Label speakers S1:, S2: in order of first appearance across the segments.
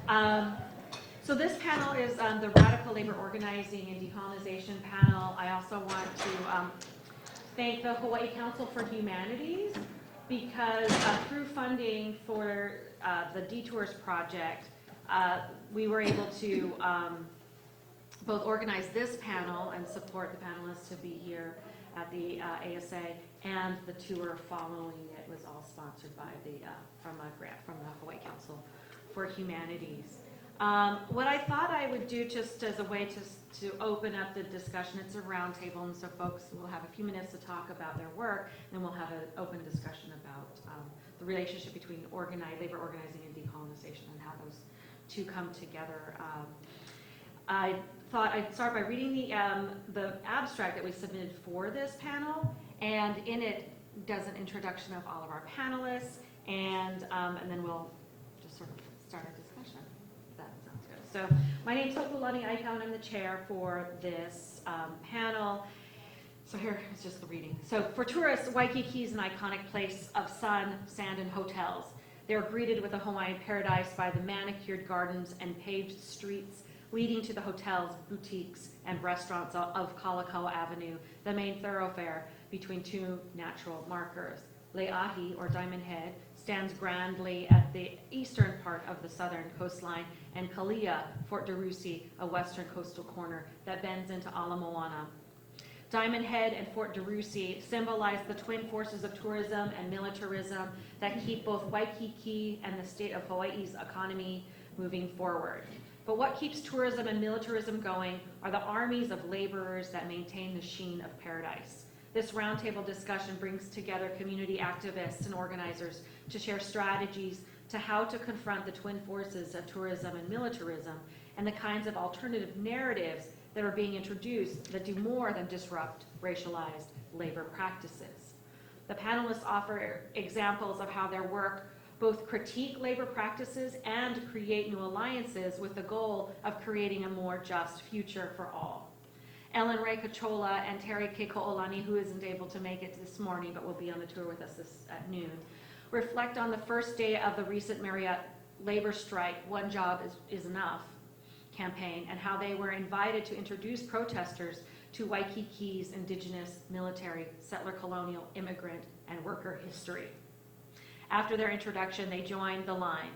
S1: So this panel is the Radical Labor Organizing and Decolonization panel. I also want to thank the Hawaii Council for Humanities, because through funding for the Detours project, we were able to both organize this panel and support the panelists to be here at the ASA, and the tour following it was all sponsored by from a grant from the Hawaii Council for Humanities. What I thought I would do, just as a way to open up the discussion, it's a round table, and so folks will have a few minutes to talk about their work, and we'll have an open discussion about the relationship between labor organizing and decolonization and how those two come together. I thought I'd start by reading the abstract that we submitted for this panel, and in it does an introduction of all of our panelists, and then we'll just sort of start our discussion. That sounds good. So my name is Hokulani Aika, and I'm the chair for this panel. So here is just the reading. So for tourists, Waikiki is an iconic place of sun, sand, and hotels. They're greeted with a Hawaiian paradise by the manicured gardens and paved streets leading to the hotels, boutiques, and restaurants of Kalakaua Avenue, the main thoroughfare between two natural markers. Leahi, or Diamond Head, stands grandly at the eastern part of the southern coastline, and Kalia, Fort DeRusi, a western coastal corner that bends into Ala Moana. Diamond Head and Fort DeRusi symbolize the twin forces of tourism and militarism that keep both Waikiki and the state of Hawaii's economy moving forward. But what keeps tourism and militarism going are the armies of laborers that maintain the sheen of paradise. This roundtable discussion brings together community activists and organizers to share strategies to how to confront the twin forces of tourism and militarism, and the kinds of alternative narratives that are being introduced that do more than disrupt racialized labor practices. The panelists offer examples of how their work both critique labor practices and create new alliances with the goal of creating a more just future for all. Ellen Ray Kachola and Terry Keko'olani, who isn't able to make it this morning but will be on the tour with us at noon, reflect on the first day of the recent Marriott labor strike, One Job is Enough campaign, and how they were invited to introduce protesters to Waikiki's indigenous, military, settler, colonial, immigrant, and worker history. After their introduction, they joined the line.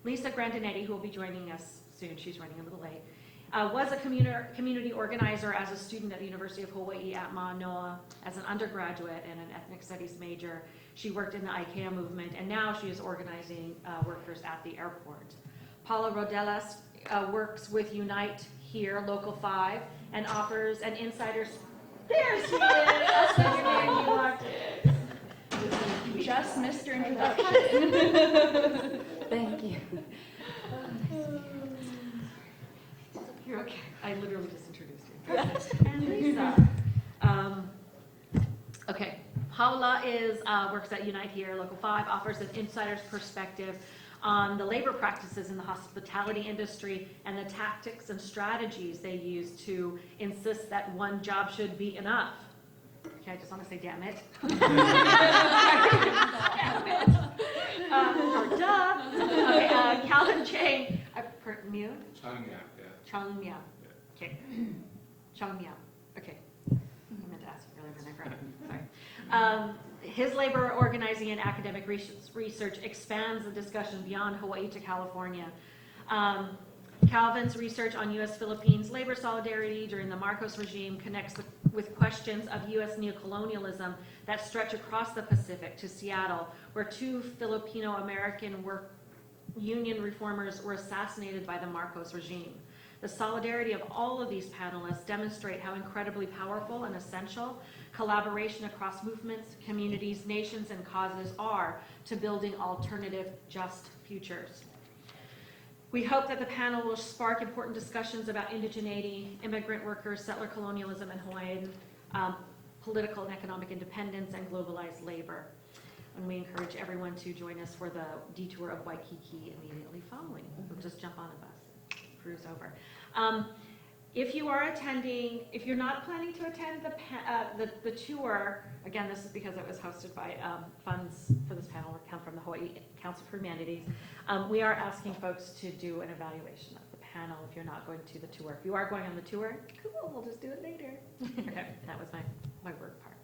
S1: Lisa Grandinetti, who will be joining us soon, she's running a little late, was a community organizer as a student at the University of Hawaii at Manoa, as an undergraduate and an ethnic studies major. She worked in the IKEA movement, and now she is organizing workers at the airport. Paula Rodelas works with Unite Here, Local 5, and offers an insider's... There she is! That's your name, you walked in.
S2: Just missed your introduction.
S3: Thank you.
S1: You're okay. I literally just introduced you. And Lisa. Okay. Paula works at Unite Here, Local 5, offers an insider's perspective on the labor practices in the hospitality industry and the tactics and strategies they use to insist that one job should be enough. Okay, I just want to say, damn it. Or duh. Okay, Calvin Chang. Mew?
S4: Chung, yeah.
S1: Chung Meow. Okay. Chung Meow. Okay. I meant to ask you earlier, and I forgot. Sorry. His labor organizing and academic research expands the discussion beyond Hawaii to California. Calvin's research on U.S.-Philippines labor solidarity during the Marcos regime connects with questions of U.S. neocolonialism that stretch across the Pacific to Seattle, where two Filipino-American union reformers were assassinated by the Marcos regime. The solidarity of all of these panelists demonstrate how incredibly powerful and essential collaboration across movements, communities, nations, and causes are to building alternative, just futures. We hope that the panel will spark important discussions about indigeneity, immigrant workers, settler colonialism, and Hawaiian political and economic independence and globalized labor. And we encourage everyone to join us for the detour of Waikiki immediately following. We'll just jump on a bus, cruise over. If you are attending, if you're not planning to attend the tour, again, this is because it was hosted by funds for this panel come from the Hawaii Council for Humanities. We are asking folks to do an evaluation of the panel if you're not going to the tour. If you are going on the tour, cool, we'll just do it later. Okay, that was my word part.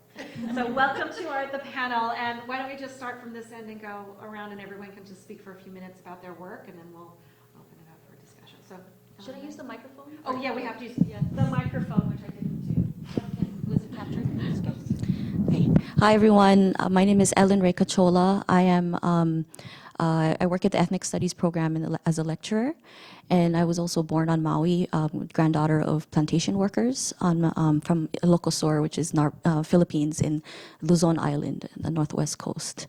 S1: So welcome to the panel, and why don't we just start from this end and go around, and everyone can just speak for a few minutes about their work, and then we'll open it up for discussion. So.
S2: Should I use the microphone?
S1: Oh, yeah, we have to use the microphone, which I didn't do.
S2: Was it captured in this case?
S3: Okay. Hi, everyone. My name is Ellen Ray Cachola. I work at the Ethnic Studies program as a lecturer, and I was also born on Maui, granddaughter of plantation workers from Ilocos, which is Philippines, in Luzon Island, the northwest coast.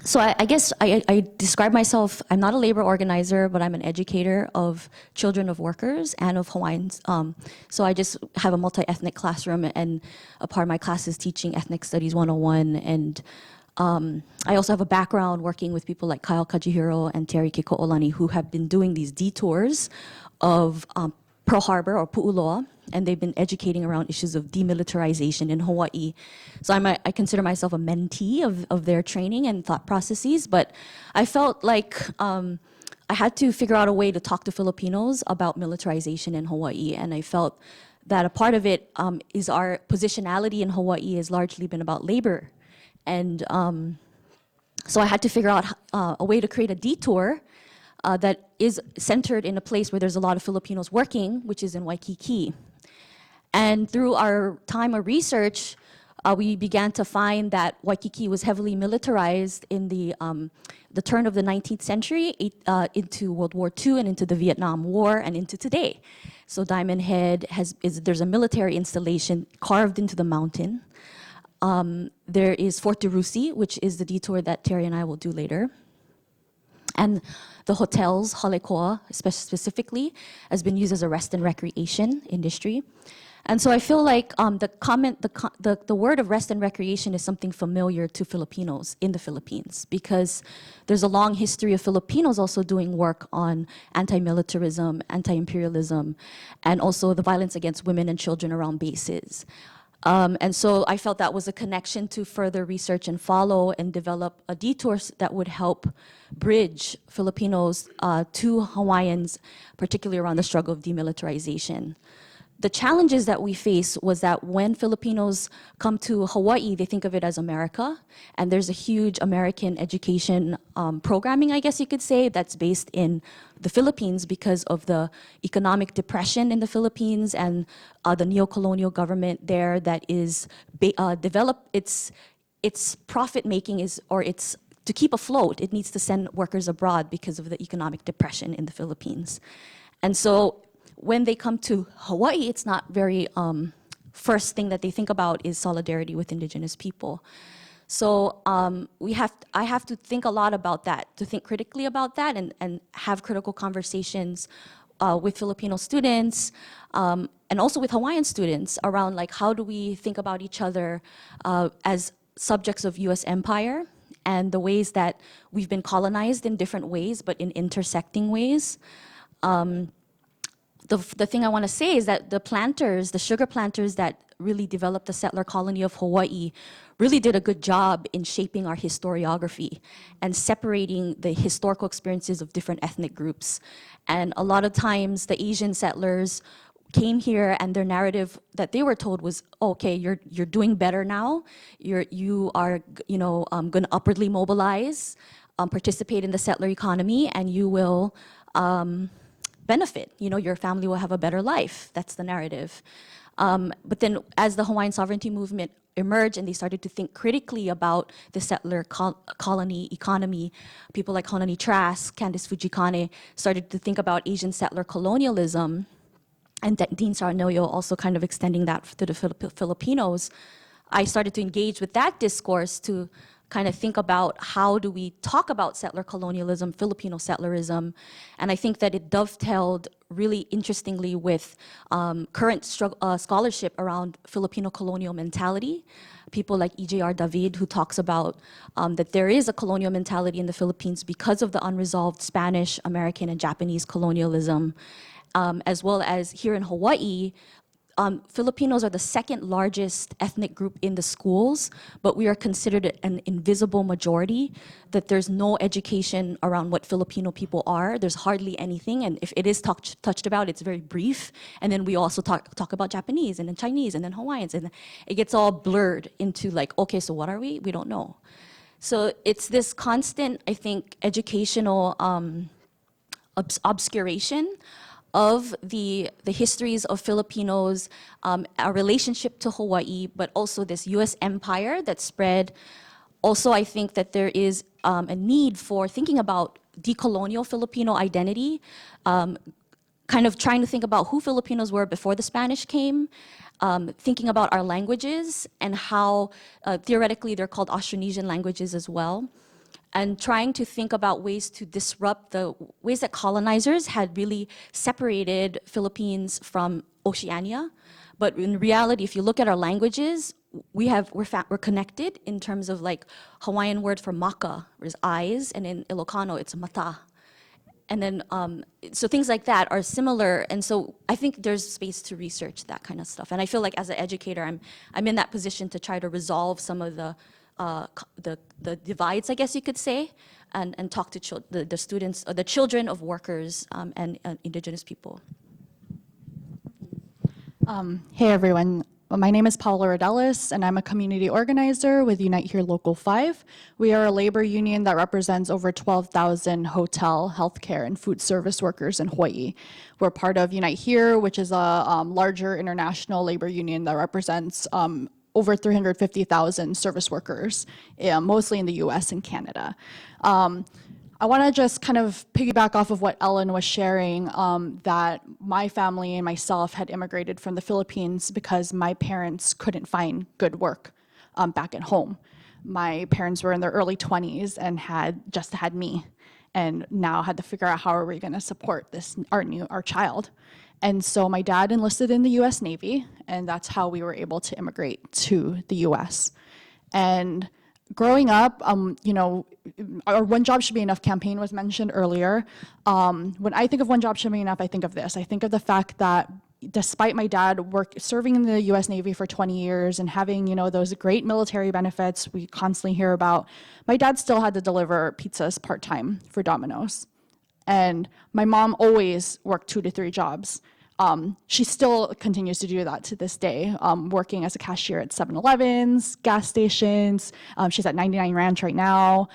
S3: So I guess I describe myself, I'm not a labor organizer, but I'm an educator of children of workers and of Hawaiians. So I just have a multi-ethnic classroom, and a part of my class is teaching Ethnic Studies 101. And I also have a background working with people like Kyle Kajihiro and Terry Kiko'olani, who have been doing these detours of Pearl Harbor or Pu'uloa, and they've been educating around issues of demilitarization in Hawaii. So I consider myself a mentee of their training and thought processes, but I felt like I had to figure out a way to talk to Filipinos about militarization in Hawaii, and I felt that a part of it is our positionality in Hawaii has largely been about labor. And so I had to figure out a way to create a detour that is centered in a place where there's a lot of Filipinos working, which is in Waikiki. And through our time of research, we began to find that Waikiki was heavily militarized in the turn of the 19th century into World War II and into the Vietnam War and into today. So Diamond Head there's a military installation carved into the mountain. There is Fort DeRusi, which is the detour that Terry and I will do later. And the hotels, Halekoa specifically, has been used as a rest and recreation industry. And so I feel like the word of rest and recreation is something familiar to Filipinos in the Philippines, because there's a long history of Filipinos also doing work on anti-militarism, anti-imperialism, and also the violence against women and children around bases. And so I felt that was a connection to further research and follow and develop a detour that would help bridge Filipinos to Hawaiians, particularly around the struggle of demilitarization. The challenges that we face was that when Filipinos come to Hawaii, they think of it as America, and there's a huge American education programming, I guess you could say, that's based in the Philippines because of the economic depression in the Philippines and the neo-colonial government there that is developed its profit making it's to keep afloat, it needs to send workers abroad because of the economic depression in the Philippines. And so when they come to Hawaii, it's not very first thing that they think about is solidarity with indigenous people. So I have to think a lot about that, to think critically about that and have critical conversations with Filipino students and also with Hawaiian students around like how do we think about each other as subjects of US empire and the ways that we've been colonized in different ways, but in intersecting ways. The thing I want to say is that the sugar planters that really developed the settler colony of Hawaii really did a good job in shaping our historiography and separating the historical experiences of different ethnic groups. And a lot of times the Asian settlers came here and their narrative that they were told was, oh, okay, you're doing better now. You are going to upwardly mobilize, participate in the settler economy, and you will benefit. Your family will have a better life. That's the narrative. But then as the Hawaiian sovereignty movement emerged and they started to think critically about the settler colony economy, people like Honani Trask, Candice Fujikane started to think about Asian settler colonialism, and Dean Sarnoyo also kind of extending that to the Filipinos. I started to engage with that discourse to kind of think about how do we talk about settler colonialism, Filipino settlerism, and I think that it dovetailed really interestingly with current scholarship around Filipino colonial mentality. People like E.J.R. David, who talks about that there is a colonial mentality in the Philippines because of the unresolved Spanish, American, and Japanese colonialism. as well as here in Hawaii, Filipinos are the second largest ethnic group in the schools, but we are considered an invisible majority, that there's no education around what Filipino people are. There's hardly anything, and if it is touched about, it's very brief. And then we also talk about Japanese, and then Chinese, and then Hawaiians, and it gets all blurred into like, okay, so what are we? We don't know. So it's this constant, I think, educational obscuration of the histories of Filipinos, our relationship to Hawaii, but also this US empire that spread. Also, I think that there is a need for thinking about decolonial Filipino identity, kind of trying to think about who Filipinos were before the Spanish came, thinking about our languages and how theoretically they're called Austronesian languages as well, and trying to think about ways to disrupt the ways that colonizers had really separated Philippines from Oceania. But in reality, if you look at our languages, we're connected in terms of like Hawaiian word for maka is eyes, and in Ilocano it's mata. And then, so things like that are similar, and so I think there's space to research that kind of stuff. And I feel like as an educator, I'm in that position to try to resolve some of the divides, I guess you could say, and talk to the students, or the children of workers and indigenous people.
S4: Hey everyone, my name is Paula Rodellis, and I'm a community organizer with Unite Here Local 5. We are a labor union that represents over 12,000 hotel, healthcare, and food service workers in Hawaii. We're part of Unite Here, which is a larger international labor union that represents over 350,000 service workers, mostly in the US and Canada. I want to just kind of piggyback off of what Ellen was sharing, that my family and myself had immigrated from the Philippines because my parents couldn't find good work back at home. My parents were in their early 20s and had just had me, and now had to figure out how are we going to support our child. And so my dad enlisted in the US Navy, and that's how we were able to immigrate to the US. And growing up, our One Job Should Be Enough campaign was mentioned earlier. When I think of One Job Should Be Enough, I think of this. I think of the fact that despite my dad serving in the US Navy for 20 years and having, those great military benefits we constantly hear about, my dad still had to deliver pizzas part-time for Domino's. And my mom always worked 2 to 3 jobs. She still continues to do that to this day, working as a cashier at 7-Elevens, gas stations. She's at 99 Ranch right now.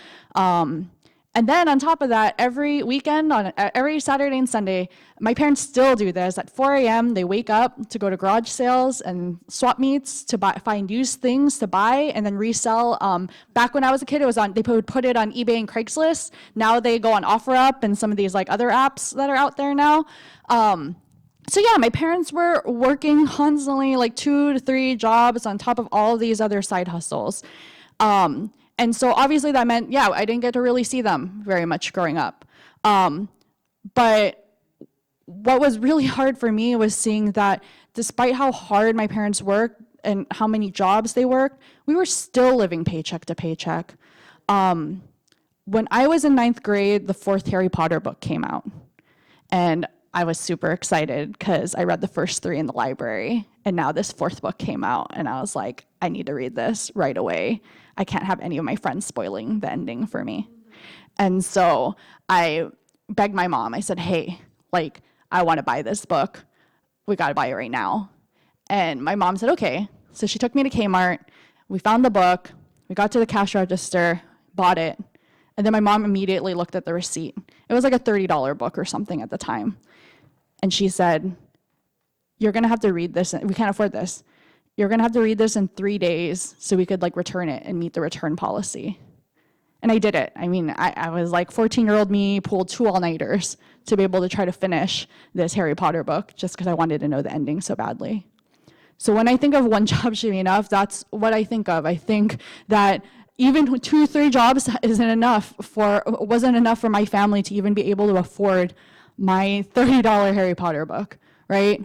S4: And then on top of that, every weekend, every Saturday and Sunday, my parents still do this. At 4 a.m., they wake up to go to garage sales and swap meets to find used things to buy and then resell. Back when I was a kid, they would put it on eBay and Craigslist. Now they go on OfferUp and some of these like other apps that are out there now. So yeah, my parents were working constantly, like 2 to 3 jobs on top of all of these other side hustles. And so obviously that meant, I didn't get to really see them very much growing up. But what was really hard for me was seeing that despite how hard my parents worked and how many jobs they worked, we were still living paycheck to paycheck. When I was in 9th grade, the 4th Harry Potter book came out. And I was super excited because I read the first 3 in the library, and now this 4th book came out, and I was like, I need to read this right away. I can't have any of my friends spoiling the ending for me. And so I begged my mom. I said, hey, I want to buy this book. We got to buy it right now. And my mom said, okay. So she took me to Kmart. We found the book. We got to the cash register, bought it. And then my mom immediately looked at the receipt. It was like a $30 book or something at the time. And she said, you're going to have to read this. We can't afford this. You're going to have to read this in 3 days so we could return it and meet the return policy. And I did it. I mean, I was like 14-year-old me, pulled 2 all-nighters to be able to try to finish this Harry Potter book just because I wanted to know the ending so badly. So when I think of One Job Should Be Enough, that's what I think of. I think that even 2 or 3 jobs wasn't enough for my family to even be able to afford my $30 Harry Potter book, right?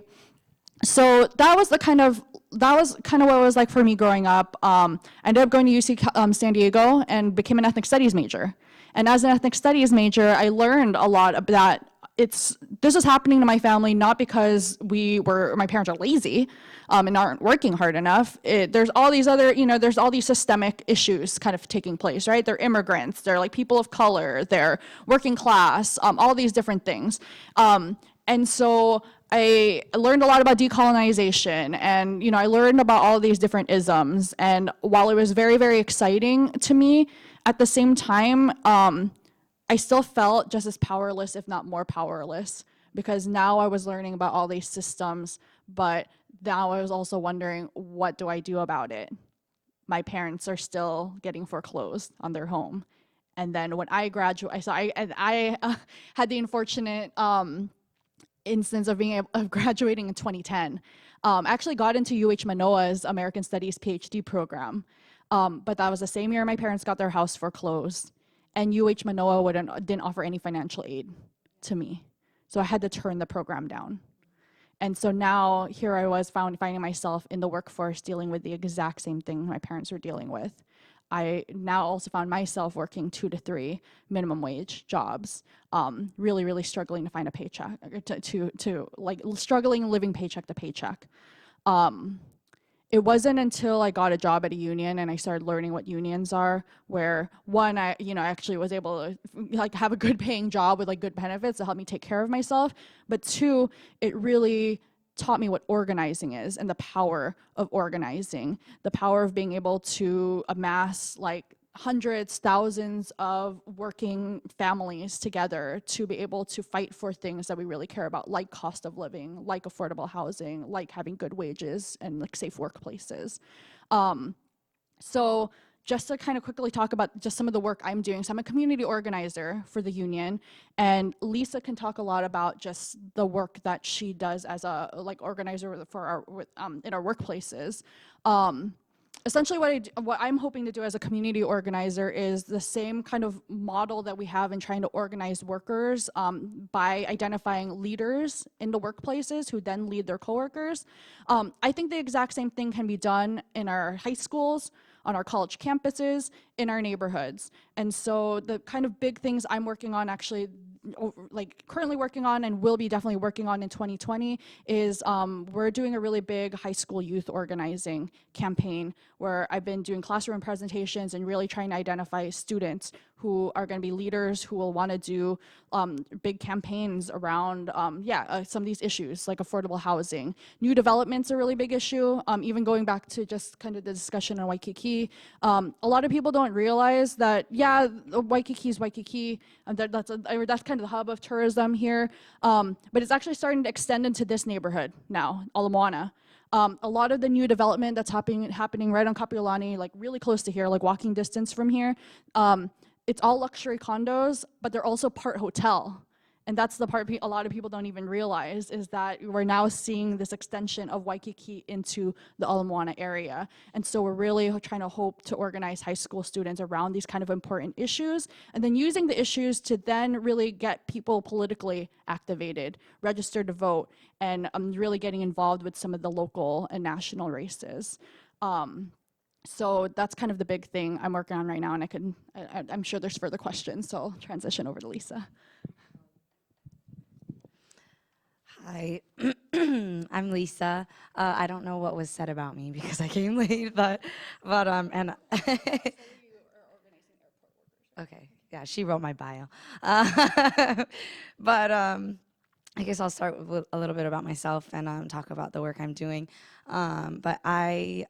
S4: So that was kind of what it was like for me growing up. I ended up going to UC San Diego and became an ethnic studies major. And as an ethnic studies major, I learned a lot of that this is happening to my family not because my parents are lazy and aren't working hard enough. There's all these other, there's all these systemic issues kind of taking place, right? They're immigrants, they're like people of color, they're working class, all these different things. And so I learned a lot about decolonization, and I learned about all these different isms. And while it was very, very exciting to me, at the same time, I still felt just as powerless, if not more powerless, because now I was learning about all these systems, but now I was also wondering, what do I do about it? My parents are still getting foreclosed on their home. And then when I graduated, I had the unfortunate instance of of graduating in 2010. I actually got into UH Manoa's American Studies PhD program, but that was the same year my parents got their house foreclosed, and UH Manoa didn't offer any financial aid to me, so I had to turn the program down. And so now here I was finding myself in the workforce dealing with the exact same thing my parents were dealing with. I now also found myself working 2 to 3 minimum wage jobs, really, really struggling to find a paycheck, struggling living paycheck to paycheck. It wasn't until I got a job at a union and I started learning what unions are, where one, I actually was able to have a good paying job with good benefits to help me take care of myself. But two, it really taught me what organizing is and the power of organizing, the power of being able to amass hundreds, thousands of working families together to be able to fight for things that we really care about, like cost of living, like affordable housing, like having good wages and safe workplaces. So just to kind of quickly talk about just some of the work I'm doing. So I'm a community organizer for the union, and Lisa can talk a lot about just the work that she does as a organizer for in our workplaces. Essentially what I'm hoping to do as a community organizer is the same kind of model that we have in trying to organize workers by identifying leaders in the workplaces who then lead their coworkers. I think the exact same thing can be done in our high schools, on our college campuses, in our neighborhoods. And so the kind of big things I'm working on, actually currently working on and will be definitely working on in 2020 is we're doing a really big high school youth organizing campaign where I've been doing classroom presentations and really trying to identify students who are going to be leaders who will want to do big campaigns around some of these issues like affordable housing. New development's a really big issue. Even going back to just kind of the discussion on Waikiki, a lot of people don't realize that Waikiki is Waikiki. That's kind of the hub of tourism here, but it's actually starting to extend into this neighborhood now, Ala Moana. A lot of the new development that's happening right on Kapiolani, really close to here, walking distance from here, it's all luxury condos, but they're also part hotel. And that's the part a lot of people don't even realize, is that we're now seeing this extension of Waikiki into the Ala Moana area. And so we're really trying to hope to organize high school students around these kind of important issues, and then using the issues to then really get people politically activated, registered to vote, and really getting involved with some of the local and national races. So that's kind of the big thing I'm working on right now, and I'm sure there's further questions, so I'll transition over to Lisa.
S5: Hi, I'm Lisa. I don't know what was said about me because I came late, but and okay, yeah, she wrote my bio. But I guess I'll start with a little bit about myself and talk about the work I'm doing. But I'm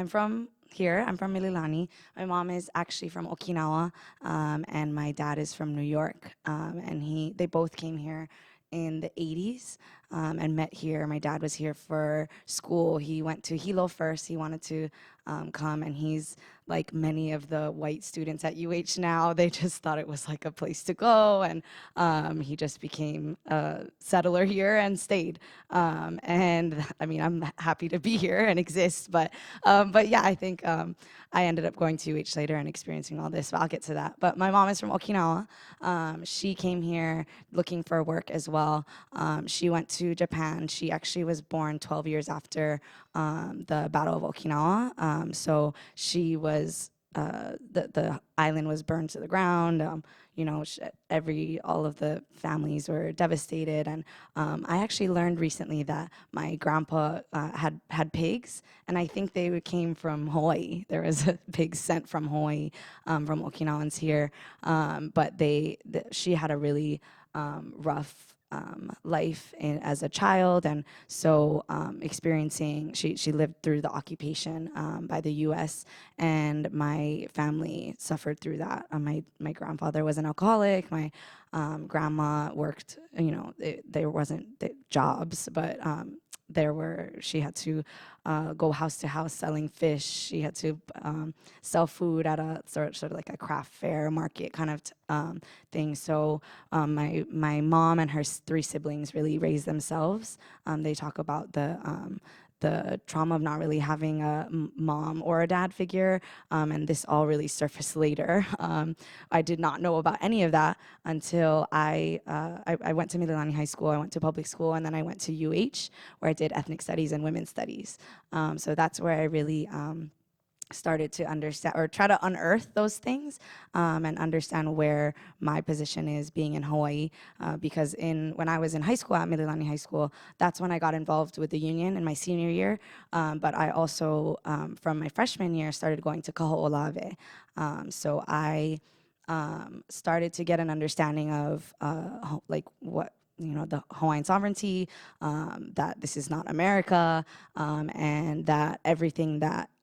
S5: from here. I'm from Mililani. My mom is actually from Okinawa, and my dad is from New York. And they both came here in the 80s and met here. My dad was here for school. He went to Hilo first. He wanted to come, and he's like many of the white students at UH now. They just thought it was like a place to go, and he just became a settler here and stayed. And I mean, I'm happy to be here and exist, but yeah, I think I ended up going to UH later and experiencing all this, but I'll get to that. But my mom is from Okinawa. She came here looking for work as well. She went to Japan. She actually was born 12 years after the Battle of Okinawa. So she was the island was burned to the ground. You know, all of the families were devastated. And I actually learned recently that my grandpa had pigs, and I think they came from Hawaii. There was a pig sent from Hawaii, from Okinawans here, but she had a really rough life as a child, and so she lived through the occupation by the U.S., and my family suffered through that. My grandfather was an alcoholic. My grandma worked, you know, there wasn't jobs, but she had to go house to house selling fish. She had to sell food at a sort of like a craft fair market kind of thing. So my mom and her three siblings really raised themselves. They talk about the trauma of not really having a mom or a dad figure, and this all really surfaced later. I did not know about any of that until I went to Mililani High School, I went to public school, and then I went to UH, where I did ethnic studies and women's studies. So that's where I really started to understand or try to unearth those things, and understand where my position is being in Hawaii, because when I was in high school at Mililani High School, that's when I got involved with the union in my senior year, but I also from my freshman year started going to Kaho'olawe. So I started to get an understanding of like what, you know, the Hawaiian sovereignty, that this is not America, and that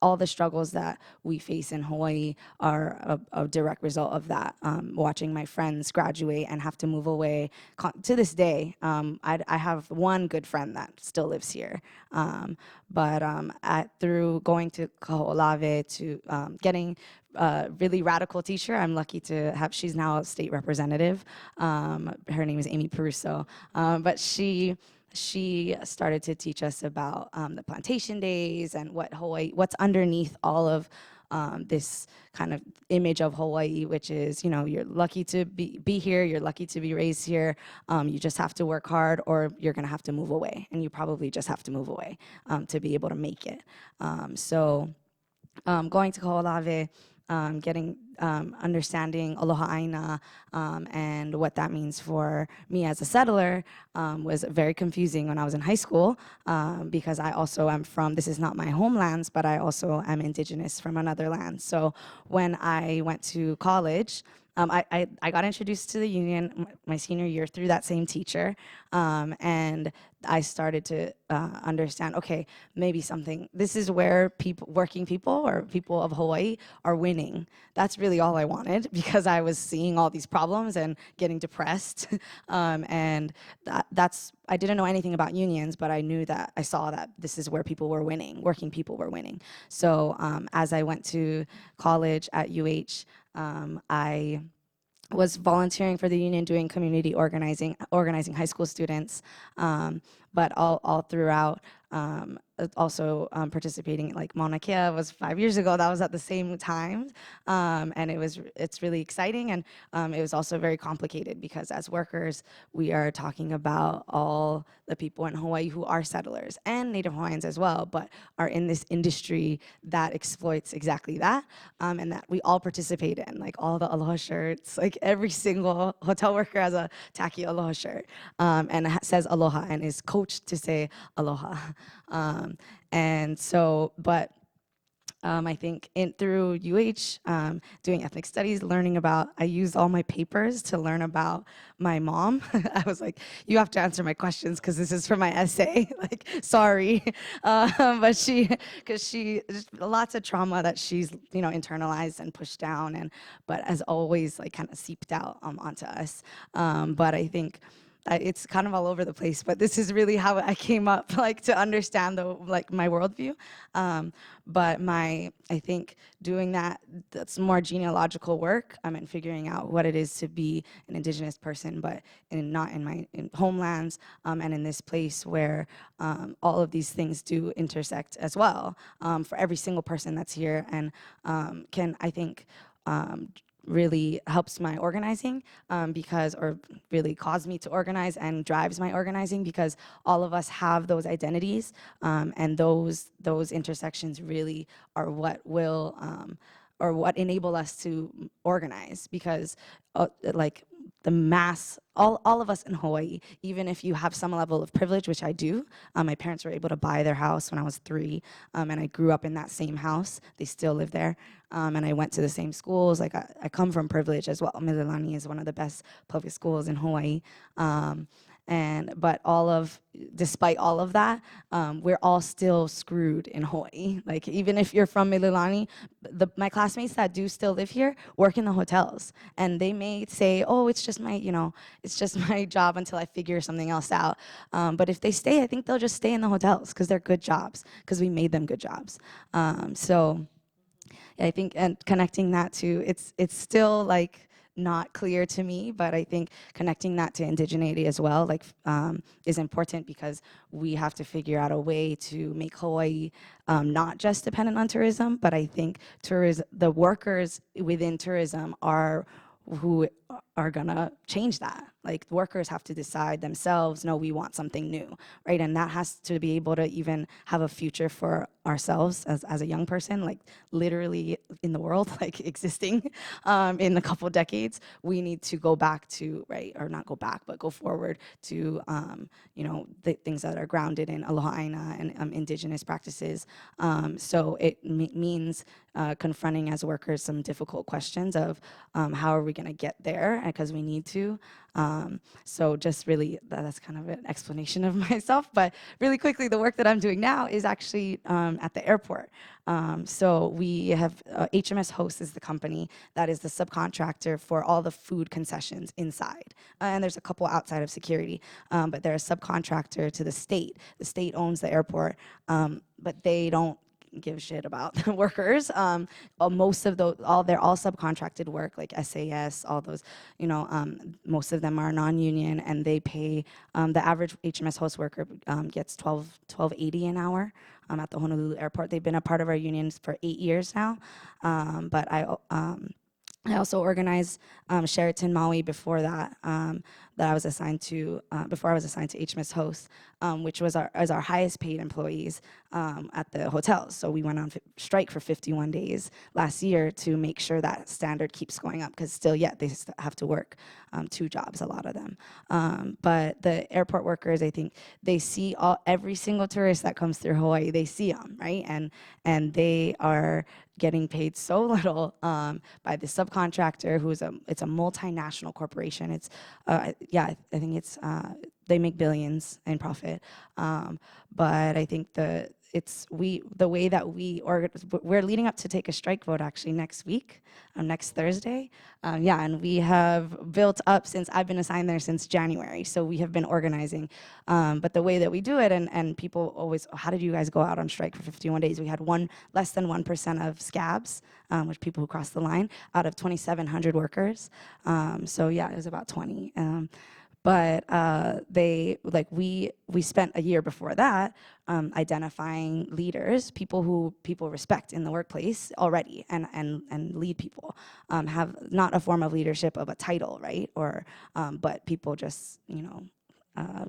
S5: all the struggles that we face in Hawaii are a direct result of that. Watching my friends graduate and have to move away. To this day, I have one good friend that still lives here. But through going to Kaho'olawe, to getting a really radical teacher. I'm lucky to have, she's now a state representative. Her name is Amy Peruso, but she started to teach us about the plantation days and what's underneath all of this kind of image of Hawaii, which is, you know, you're lucky to be here, you're lucky to be raised here, you just have to work hard, or you're gonna have to move away, and you probably just have to move away to be able to make it. Going to Kaho'olawe, getting understanding aloha aina, and what that means for me as a settler, was very confusing when I was in high school, because I also am this is not my homelands, but I also am indigenous from another land. So when I went to college, I got introduced to the union my senior year through that same teacher, and I started to understand, okay, maybe this is where working people or people of Hawaii are winning. That's really all I wanted, because I was seeing all these problems and getting depressed, and I didn't know anything about unions, but I saw that this is where people were winning, working people were winning. So as I went to college at UH, I was volunteering for the union, doing community organizing high school students, but all throughout, also participating, like Mauna Kea was 5 years ago. That was at the same time, and it's really exciting, and it was also very complicated, because as workers, we are talking about all the people in Hawaii who are settlers and Native Hawaiians as well, but are in this industry that exploits exactly that, and that we all participate in, like all the aloha shirts, like every single hotel worker has a tacky aloha shirt, and it says aloha and is coached to say aloha. And so, but I think through UH, doing ethnic studies, I used all my papers to learn about my mom. I was like, you have to answer my questions because this is for my essay. Like, sorry. But because lots of trauma that she's, you know, internalized and pushed down, but as always, like kind of seeped out onto us. But I think it's kind of all over the place, but this is really how I came up, like, to understand my worldview. But I think doing that's more genealogical work, and figuring out what it is to be an indigenous person, but not in my homelands, and in this place where all of these things do intersect as well, for every single person that's here, and I think, really helps my organizing, or really caused me to organize and drives my organizing, because all of us have those identities, and those intersections really are what will or what enabled us to organize, because like the mass, all of us in Hawaii, even if you have some level of privilege, which I do, my parents were able to buy their house when I was 3, and I grew up in that same house. They still live there, and I went to the same schools. Like I come from privilege as well. Mililani is one of the best public schools in Hawaii. But despite all of that, we're all still screwed in Hawaii. Like even if you're from Mililani, my classmates that do still live here work in the hotels, and they may say, "Oh, it's just my job until I figure something else out." But if they stay, I think they'll just stay in the hotels because they're good jobs, because we made them good jobs. So I think, and connecting that to, it's still like not clear to me, but I think connecting that to indigeneity as well, like, is important, because we have to figure out a way to make Hawaii not just dependent on tourism, but I think the workers within tourism are who are gonna change that. Like workers have to decide themselves, no, we want something new, right? And that has to be able to even have a future for ourselves as a young person, like literally in the world, like existing in a couple decades. We need to go back to, right, or not go back, but go forward to, the things that are grounded in aloha aina and indigenous practices. So it means confronting as workers some difficult questions of how are we gonna get there, because we need to. So just really, that's kind of an explanation of myself, but really quickly, the work that I'm doing now is actually at the airport. So we have, HMS Host is the company that is the subcontractor for all the food concessions inside. And there's a couple outside of security, but they're a subcontractor to the state. The state owns the airport, but they don't give a shit about the workers. Most of those, they're all subcontracted work, like SAS, all those, most of them are non-union, and they pay, the average HMS Host worker gets $12.80 an hour at the Honolulu airport. They've been a part of our unions for 8 years now, but I also organized Sheraton Maui before that, that I was assigned to, before I was assigned to HMS Host, which was our highest paid employees at the hotels. So we went on strike for 51 days last year to make sure that standard keeps going up, because still yet they have to work 2 jobs, a lot of them. But the airport workers, I think they see every single tourist that comes through Hawaii, they see them, right? And they are getting paid so little by the subcontractor, it's a multinational corporation. It's I think it's they make billions in profit, but I think the way that we're leading up to take a strike vote actually next week, next Thursday, and we have built up since I've been assigned there since January, so we have been organizing, but the way that we do it, and people always, how did you guys go out on strike for 51 days? We had less than 1% of scabs, which people who crossed the line, out of 2,700 workers, so yeah, it was about 20. But we spent a year before that identifying leaders, people who people respect in the workplace already, and lead people, have not a form of leadership of a title, right? Or but people just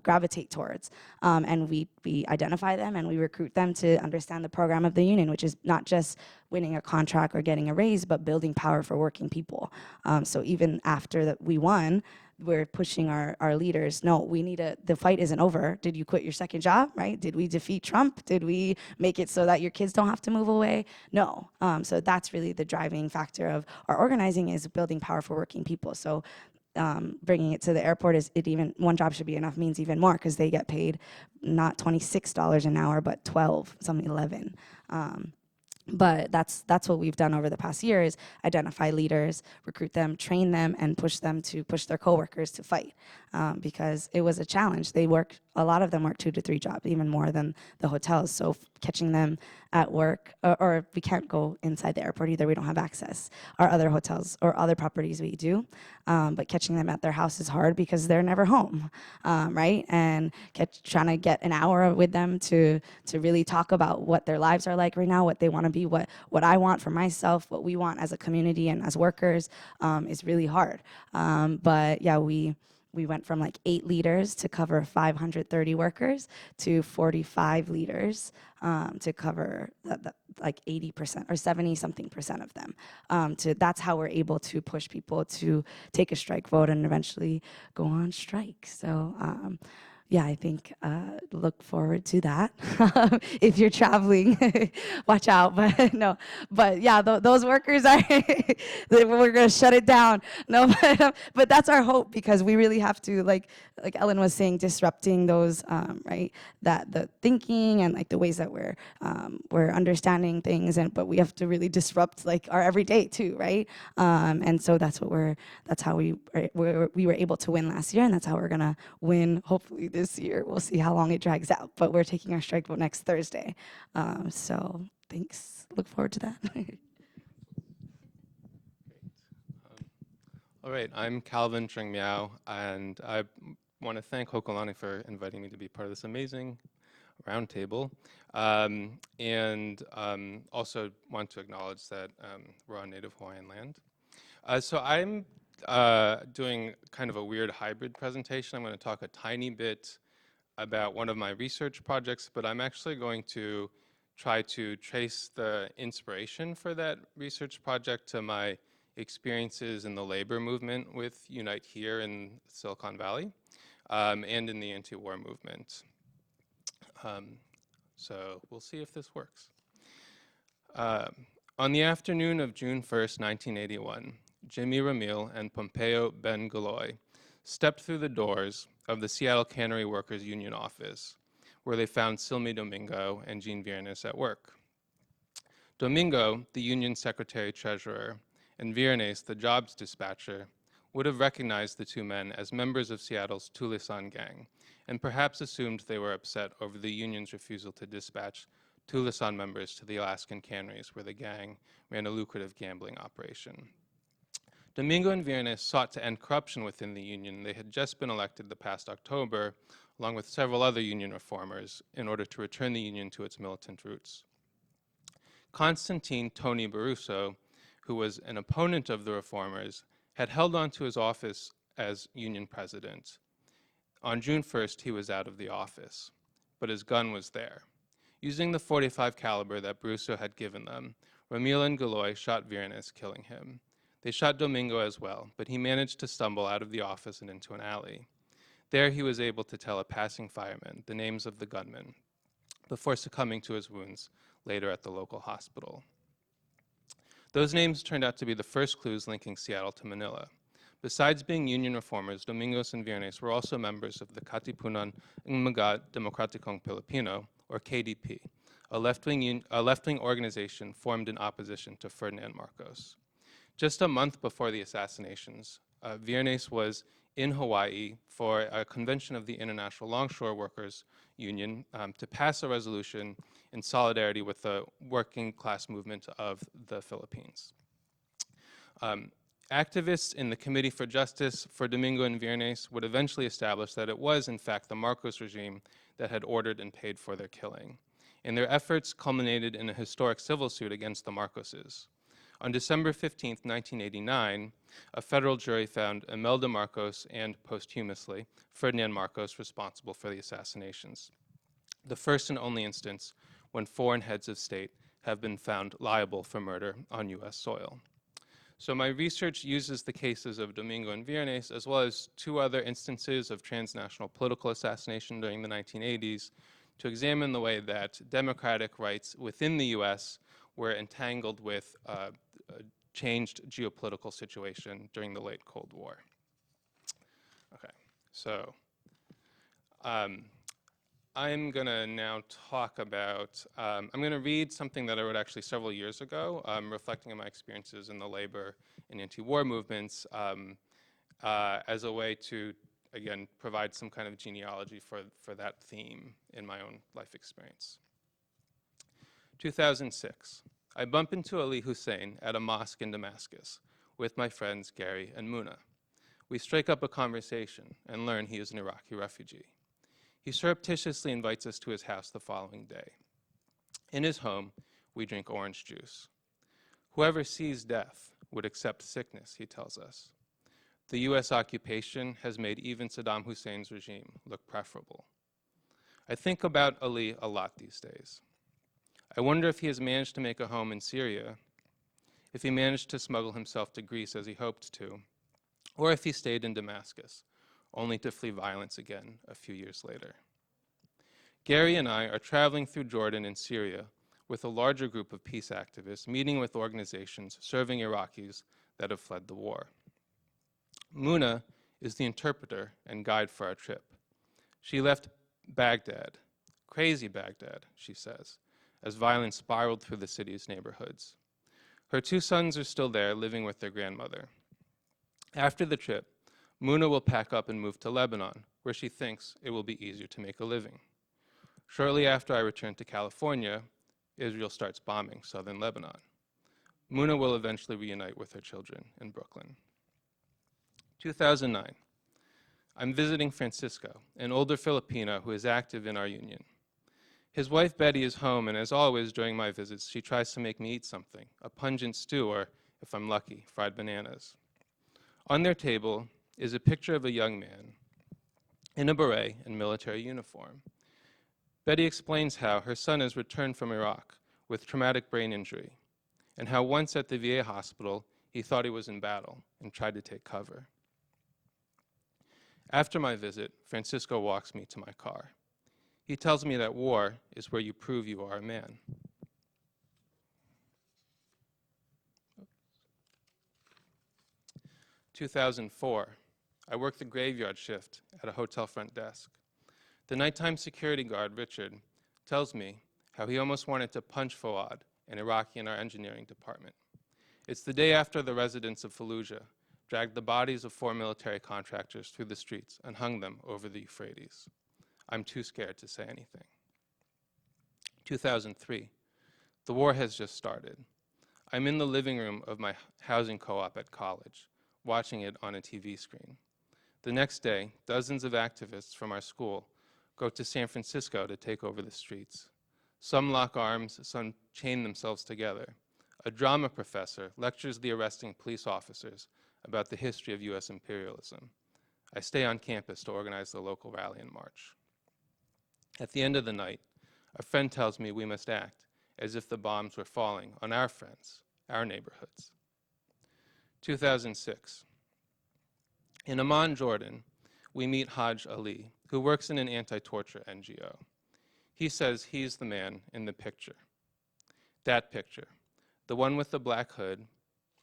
S5: gravitate towards, and we identify them and we recruit them to understand the program of the union, which is not just winning a contract or getting a raise, but building power for working people. So even after that we won, we're pushing our leaders, no, the fight isn't over. Did you quit your second job, right? Did we defeat Trump? Did we make it so that your kids don't have to move away? No. So that's really the driving factor of our organizing, is building power for working people. So bringing it to the airport, one job should be enough means even more, because they get paid not $26 an hour, but 12, some 11. But that's what we've done over the past year, is identify leaders, recruit them, train them, and push them to push their coworkers to fight, because it was a challenge. A lot of them work 2 to 3 jobs, even more than the hotels. So catching them at work, or we can't go inside the airport either. We don't have access. Our other hotels or other properties we do, but catching them at their house is hard because they're never home, right? And trying to get an hour with them to really talk about what their lives are like right now, what they want to be, what I want for myself, what we want as a community and as workers, is really hard. But yeah, we went from like 8 leaders to cover 530 workers to 45 leaders to cover like 80% or 70 something percent of them. That's how we're able to push people to take a strike vote and eventually go on strike. So yeah, I think look forward to that. If you're traveling, watch out. But no, but yeah, those workers are, we're gonna shut it down. No, but that's our hope, because we really have to, like Ellen was saying, disrupting those, right, that the thinking and like the ways that we're understanding things, but we have to really disrupt like our everyday too, right? And so that's how we were able to win last year, and that's how we're gonna win hopefully this year. We'll see how long it drags out, but we're taking our strike vote next Thursday. So thanks. Look forward to that.
S6: All right, I'm Calvin Cheng Miao, and I want to thank Hokolani for inviting me to be part of this amazing roundtable, and also want to acknowledge that we're on Native Hawaiian land. So I'm doing kind of a weird hybrid presentation. I'm going to talk a tiny bit about one of my research projects, but I'm actually going to try to trace the inspiration for that research project to my experiences in the labor movement with Unite Here in Silicon Valley, and in the anti-war movement. So we'll see if this works. On the afternoon of June 1st, 1981, Jimmy Ramil and Pompeo Ben Galoy stepped through the doors of the Seattle Cannery Workers Union office, where they found Silmi Domingo and Jean Viernes at work. Domingo, the union secretary-treasurer, and Viernes, the jobs dispatcher, would have recognized the two men as members of Seattle's Tulisan gang, and perhaps assumed they were upset over the union's refusal to dispatch Tulisan members to the Alaskan canneries, where the gang ran a lucrative gambling operation. Domingo and Viernes sought to end corruption within the union. They had just been elected the past October, along with several other union reformers, in order to return the union to its militant roots. Constantine Tony Baruso, who was an opponent of the reformers, had held on to his office as union president. On June 1st, he was out of the office, but his gun was there. Using the .45 caliber that Baruso had given them, Ramil and Galoy shot Viernes, killing him. They shot Domingo as well, but he managed to stumble out of the office and into an alley. There he was able to tell a passing fireman the names of the gunmen, before succumbing to his wounds later at the local hospital. Those names turned out to be the first clues linking Seattle to Manila. Besides being union reformers, Domingos and Viernes were also members of the Katipunan ng Mga Demokratikong Pilipino, or KDP, a left-wing organization formed in opposition to Ferdinand Marcos. Just a month before the assassinations, Viernes was in Hawaii for a convention of the International Longshore Workers Union to pass a resolution in solidarity with the working class movement of the Philippines. Activists in the Committee for Justice for Domingo and Viernes would eventually establish that it was, in fact, the Marcos regime that had ordered and paid for their killing. And their efforts culminated in a historic civil suit against the Marcoses. On December 15, 1989, a federal jury found Imelda Marcos and, posthumously, Ferdinand Marcos responsible for the assassinations, the first and only instance when foreign heads of state have been found liable for murder on U.S. soil. So my research uses the cases of Domingo and Viernes, as well as two other instances of transnational political assassination during the 1980s, to examine the way that democratic rights within the U.S. were entangled with a changed geopolitical situation during the late Cold War. Okay, so I'm going to now talk about, I'm going to read something that I wrote actually several years ago, reflecting on my experiences in the labor and anti-war movements as a way to, again, provide some kind of genealogy for that theme in my own life experience. 2006. I bump into Ali Hussein at a mosque in Damascus with my friends Gary and Muna. We strike up a conversation and learn he is an Iraqi refugee. He surreptitiously invites us to his house the following day. In his home, we drink orange juice. Whoever sees death would accept sickness, he tells us. The US occupation has made even Saddam Hussein's regime look preferable. I think about Ali a lot these days. I wonder if he has managed to make a home in Syria, if he managed to smuggle himself to Greece as he hoped to, or if he stayed in Damascus, only to flee violence again a few years later. Gary and I are traveling through Jordan and Syria with a larger group of peace activists, meeting with organizations serving Iraqis that have fled the war. Muna is the interpreter and guide for our trip. She left Baghdad, crazy Baghdad, she says, as violence spiraled through the city's neighborhoods. Her 2 sons are still there, living with their grandmother. After the trip, Muna will pack up and move to Lebanon, where she thinks it will be easier to make a living. Shortly after I return to California, Israel starts bombing southern Lebanon. Muna will eventually reunite with her children in Brooklyn. 2009. I'm visiting Francisco, an older Filipino who is active in our union. His wife Betty is home, and as always during my visits, she tries to make me eat something, a pungent stew or, if I'm lucky, fried bananas. On their table is a picture of a young man in a beret and military uniform. Betty explains how her son has returned from Iraq with traumatic brain injury, and how once at the VA hospital, he thought he was in battle and tried to take cover. After my visit, Francisco walks me to my car. He tells me that war is where you prove you are a man. Oops. 2004, I worked the graveyard shift at a hotel front desk. The nighttime security guard, Richard, tells me how he almost wanted to punch Fouad, an Iraqi in our engineering department. It's the day after the residents of Fallujah dragged the bodies of 4 military contractors through the streets and hung them over the Euphrates. I'm too scared to say anything. 2003, the war has just started. I'm in the living room of my housing co-op at college, watching it on a TV screen. The next day, dozens of activists from our school go to San Francisco to take over the streets. Some lock arms, some chain themselves together. A drama professor lectures the arresting police officers about the history of US imperialism. I stay on campus to organize the local rally and march. At the end of the night, a friend tells me we must act as if the bombs were falling on our friends, our neighborhoods. 2006. In Amman, Jordan, we meet Haj Ali, who works in an anti-torture NGO. He says he's the man in the picture. That picture, the one with the black hood,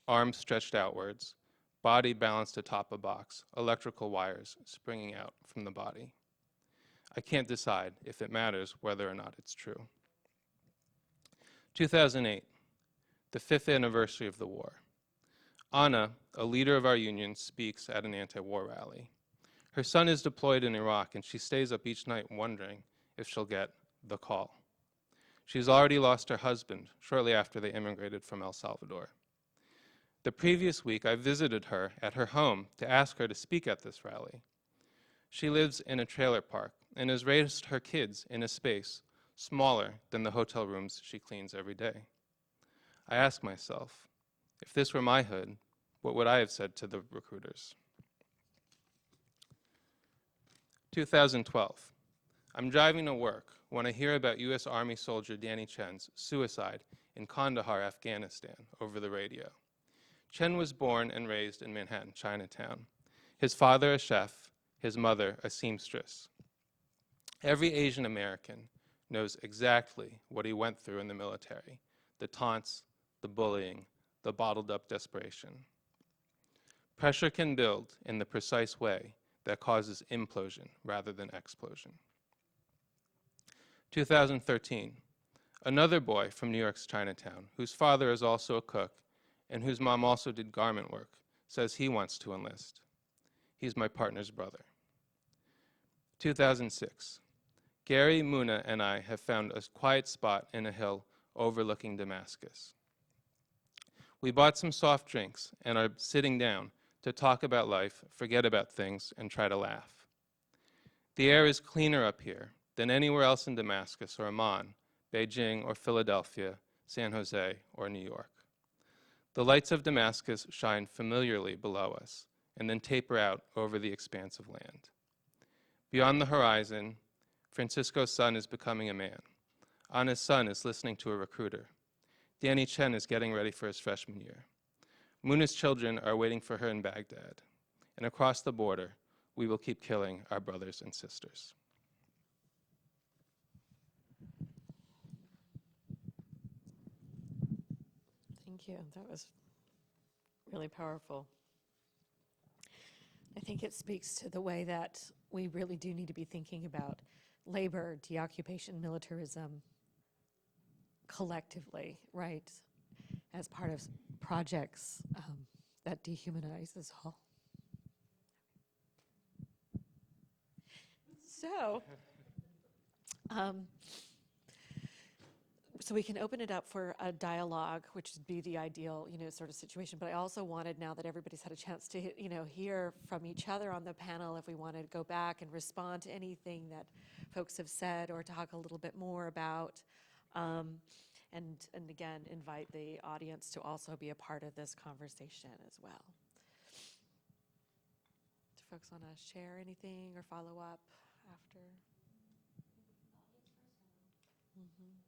S6: arms stretched outwards, body balanced atop a box, electrical wires springing out from the body. I can't decide if it matters whether or not it's true. 2008, the 5th anniversary of the war. Anna, a leader of our union, speaks at an anti-war rally. Her son is deployed in Iraq, and she stays up each night wondering if she'll get the call. She's already lost her husband shortly after they immigrated from El Salvador. The previous week, I visited her at her home to ask her to speak at this rally. She lives in a trailer park and has raised her kids in a space smaller than the hotel rooms she cleans every day. I ask myself, if this were my hood, what would I have said to the recruiters? 2012. I'm driving to work when I hear about U.S. Army soldier Danny Chen's suicide in Kandahar, Afghanistan, over the radio. Chen was born and raised in Manhattan, Chinatown. His father a chef, his mother a seamstress. Every Asian American knows exactly what he went through in the military, the taunts, the bullying, the bottled up desperation. Pressure can build in the precise way that causes implosion rather than explosion. 2013, another boy from New York's Chinatown, whose father is also a cook and whose mom also did garment work, says he wants to enlist. He's my partner's brother. 2006, Gary, Muna, and I have found a quiet spot in a hill overlooking Damascus. We bought some soft drinks and are sitting down to talk about life, forget about things, and try to laugh. The air is cleaner up here than anywhere else in Damascus or Amman, Beijing or Philadelphia, San Jose or New York. The lights of Damascus shine familiarly below us, and then taper out over the expanse of land. Beyond the horizon, Francisco's son is becoming a man. Anna's son is listening to a recruiter. Danny Chen is getting ready for his freshman year. Muna's children are waiting for her in Baghdad. And across the border, we will keep killing our brothers and sisters.
S7: Thank you. That was really powerful. I think it speaks to the way that we really do need to be thinking about labor, deoccupation, militarism collectively, right? As part of projects that dehumanize us all. So we can open it up for a dialogue, which would be the ideal, sort of situation. But I also wanted, now that everybody's had a chance to, hear from each other on the panel, if we want to go back and respond to anything that folks have said or talk a little bit more about. And again, invite the audience to also be a part of this conversation as well. Do folks want to share anything or follow up after? Mm-hmm.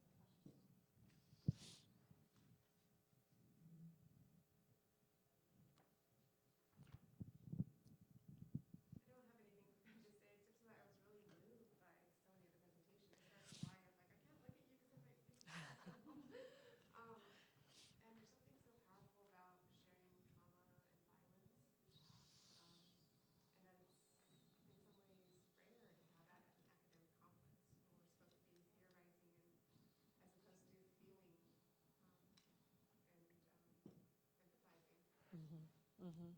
S7: Mm-hmm.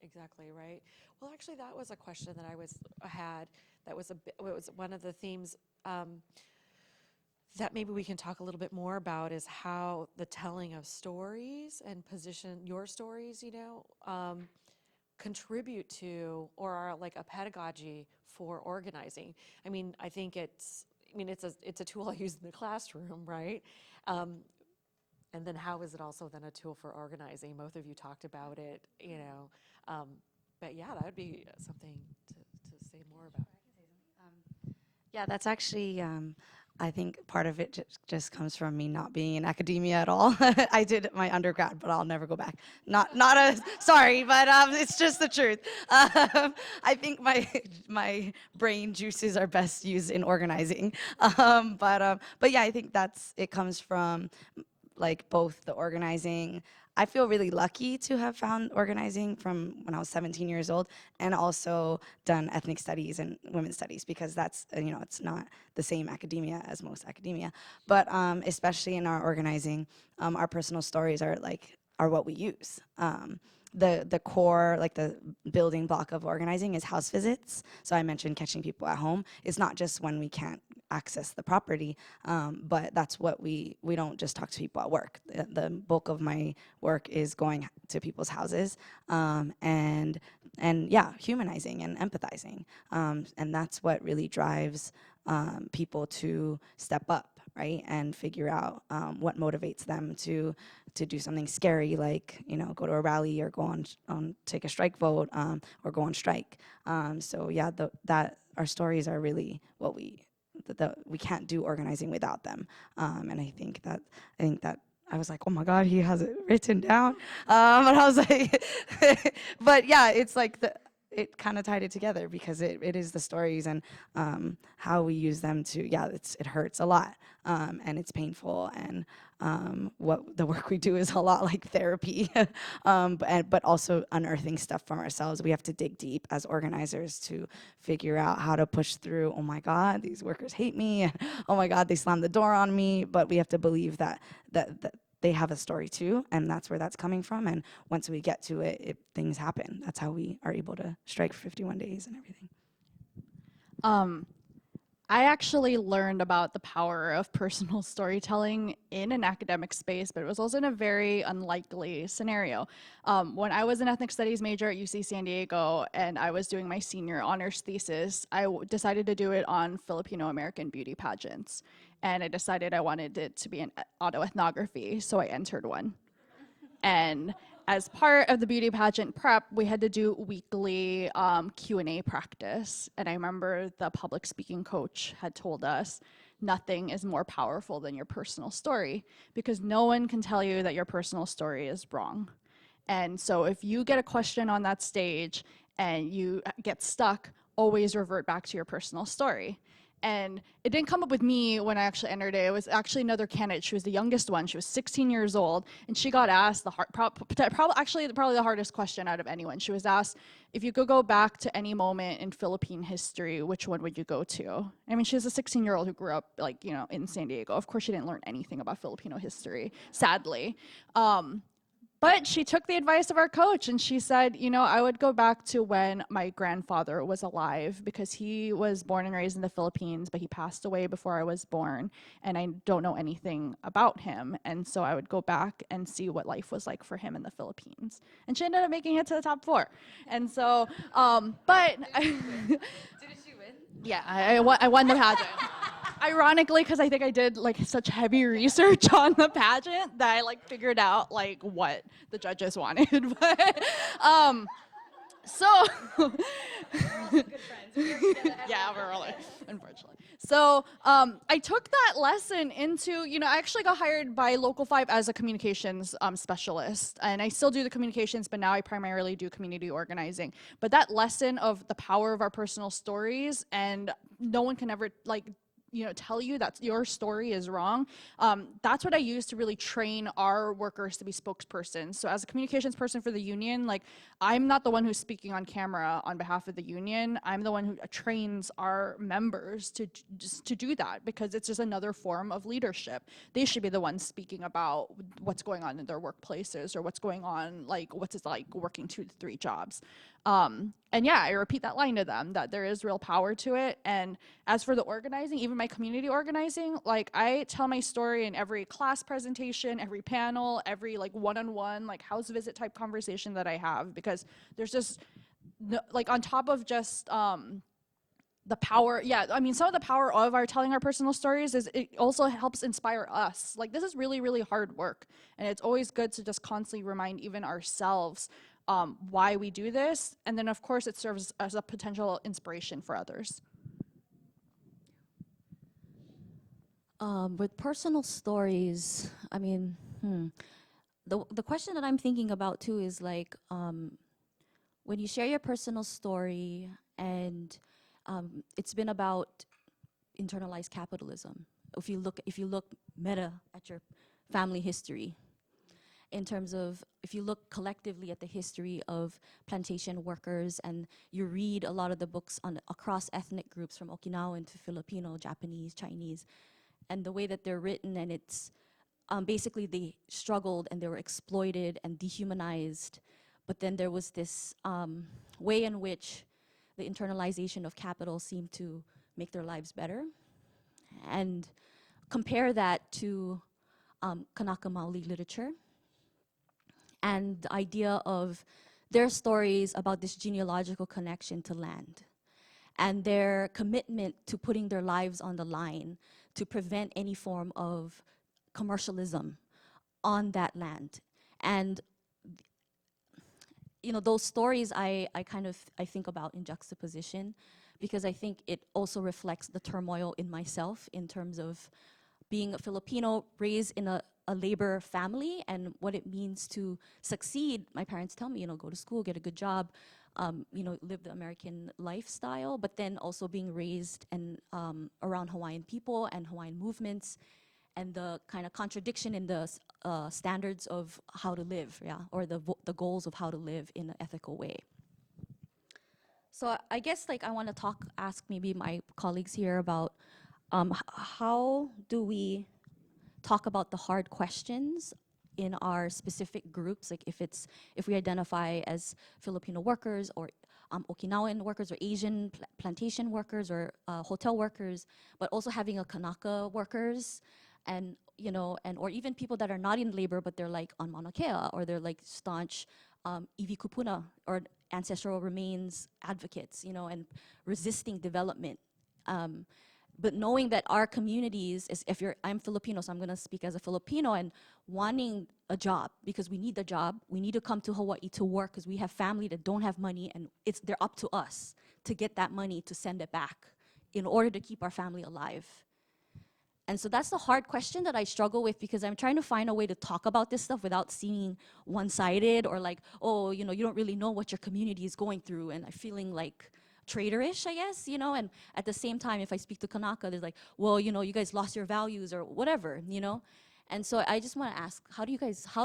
S7: Exactly, right. Well, actually, that was a question that I had. That was it was one of the themes that maybe we can talk a little bit more about, is how the telling of stories and position your stories, contribute to or are like a pedagogy for organizing. I mean, I think it's a tool I use in the classroom, right? And then how is it also then a tool for organizing? Both of you talked about it, but yeah, that would be something to say more about.
S5: Yeah, that's actually, I think part of it just comes from me not being in academia at all. I did my undergrad, but I'll never go back. Sorry, but it's just the truth. I think my brain juices are best used in organizing. But yeah, I think it comes from like both the organizing. I feel really lucky to have found organizing from when I was 17 years old, and also done ethnic studies and women's studies, because that's, it's not the same academia as most academia. But especially in our organizing, our personal stories are what we use. The core, like the building block of organizing, is house visits. So I mentioned catching people at home. It's not just when we can't access the property, but that's what we don't just talk to people at work. The bulk of my work is going to people's houses, and yeah, humanizing and empathizing, and that's what really drives people to step up, right, and figure out what motivates them to do something scary, like go to a rally or go on take a strike vote, or go on strike. So yeah, that our stories are really what we can't do organizing without them. And I think that I was like, oh my God, he has it written down. And I was like, but yeah, it's like it kind of tied it together, because it is the stories and how we use them to, yeah, it hurts a lot, and it's painful, and what the work we do is a lot like therapy, but also unearthing stuff from ourselves. We have to dig deep as organizers to figure out how to push through, oh my God, these workers hate me, oh my God, they slammed the door on me, but we have to believe that they have a story too, and that's where that's coming from. And once we get to it, things happen. That's how we are able to strike for 51 days and everything.
S4: I actually learned about the power of personal storytelling in an academic space, but it was also in a very unlikely scenario. When I was an ethnic studies major at UC San Diego and I was doing my senior honors thesis, I decided to do it on Filipino American beauty pageants. And I decided I wanted it to be an autoethnography, so I entered one. And as part of the beauty pageant prep, we had to do weekly Q&A practice. And I remember the public speaking coach had told us, nothing is more powerful than your personal story, because no one can tell you that your personal story is wrong. And so if you get a question on that stage and you get stuck, always revert back to your personal story. And it didn't come up with me when I actually entered it. It was actually another candidate. She was the youngest one. She was 16 years old. And she got asked probably the hardest question out of anyone. She was asked, if you could go back to any moment in Philippine history, which one would you go to? I mean, she was a 16-year-old who grew up, like, you know, in San Diego. Of course, she didn't learn anything about Filipino history, sadly. But she took the advice of our coach and she said, you know, I would go back to when my grandfather was alive, because he was born and raised in the Philippines, but he passed away before I was born and I don't know anything about him. And so I would go back and see what life was like for him in the Philippines. And she ended up making it to the top 4. And so, but
S2: Didn't she win?
S4: yeah, I won the pageant. Ironically, because I think I did like such heavy research on the pageant that I like figured out like what the judges wanted. But so
S2: Good friends. We work together every
S4: yeah,
S2: day.
S4: we're really, unfortunately. So I took that lesson into, you know, I actually got hired by Local 5 as a communications specialist. And I still do the communications, but now I primarily do community organizing. But that lesson of the power of our personal stories, and no one can ever like, you know, tell you that your story is wrong. That's what I use to really train our workers to be spokespersons. So as a communications person for the union, like, I'm not the one who's speaking on camera on behalf of the union. I'm the one who trains our members to just to do that, because it's just another form of leadership. They should be the ones speaking about what's going on in their workplaces, or what's going on, like what's it like working 2 to 3 jobs. And yeah, I repeat that line to them, that there is real power to it. And as for the organizing, even my community organizing, like I tell my story in every class presentation, every panel, every like one-on-one, like house visit type conversation that I have, because there's just no, like on top of just the power, yeah, I mean, some of the power of our telling our personal stories is it also helps inspire us. Like, this is really, really hard work. And it's always good to just constantly remind even ourselves why we do this. And then, of course, it serves as a potential inspiration for others.
S3: With personal stories, I mean, the question that I'm thinking about too is like, when you share your personal story, and it's been about internalized capitalism. If you look meta at your family history, in terms of if you look collectively at the history of plantation workers, and you read a lot of the books on across ethnic groups from Okinawan to Filipino, Japanese, Chinese, and the way that they're written, and it's basically they struggled and they were exploited and dehumanized, but then there was this way in which the internalization of capital seemed to make their lives better. And compare that to Kanaka Maoli literature, and the idea of their stories about this genealogical connection to land, and their commitment to putting their lives on the line to prevent any form of commercialism on that land. And you know, those stories I think about in juxtaposition, because I think it also reflects the turmoil in myself in terms of being a Filipino raised in a labor family, and what it means to succeed. My parents tell me, you know, go to school, get a good job, you know, live the American lifestyle, but then also being raised and around Hawaiian people and Hawaiian movements, and the kind of contradiction in the standards of how to live, yeah, or the goals of how to live in an ethical way. So I guess like I want to ask maybe my colleagues here about how do we talk about the hard questions in our specific groups, like if we identify as Filipino workers, or Okinawan workers, or Asian plantation workers, or hotel workers, but also having a Kanaka workers, and you know, and or even people that are not in labor but they're like on Mauna Kea, or they're like staunch iwi kupuna or ancestral remains advocates, you know, and resisting development. But knowing that our communities, is if you're, I'm Filipino, so I'm gonna speak as a Filipino, and wanting a job, because we need the job, we need to come to Hawaii to work, because we have family that don't have money, and they're up to us to get that money to send it back in order to keep our family alive. And so that's the hard question that I struggle with, because I'm trying to find a way to talk about this stuff without seeming one-sided or like, oh, you don't really know what your community is going through, and I'm feeling like traitorish, I guess, and at the same time, if I speak to Kanaka, there's like, well, you guys lost your values or whatever. And so I just want to ask, how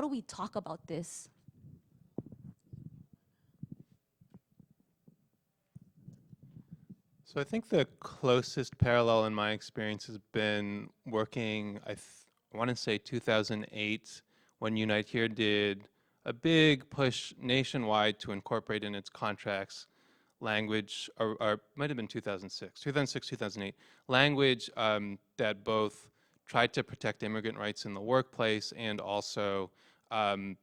S3: do we talk about this?
S6: So I think the closest parallel in my experience has been working, I want to say 2008, when Unite Here did a big push nationwide to incorporate in its contracts language, or might have been 2006, 2008, language that both tried to protect immigrant rights in the workplace and also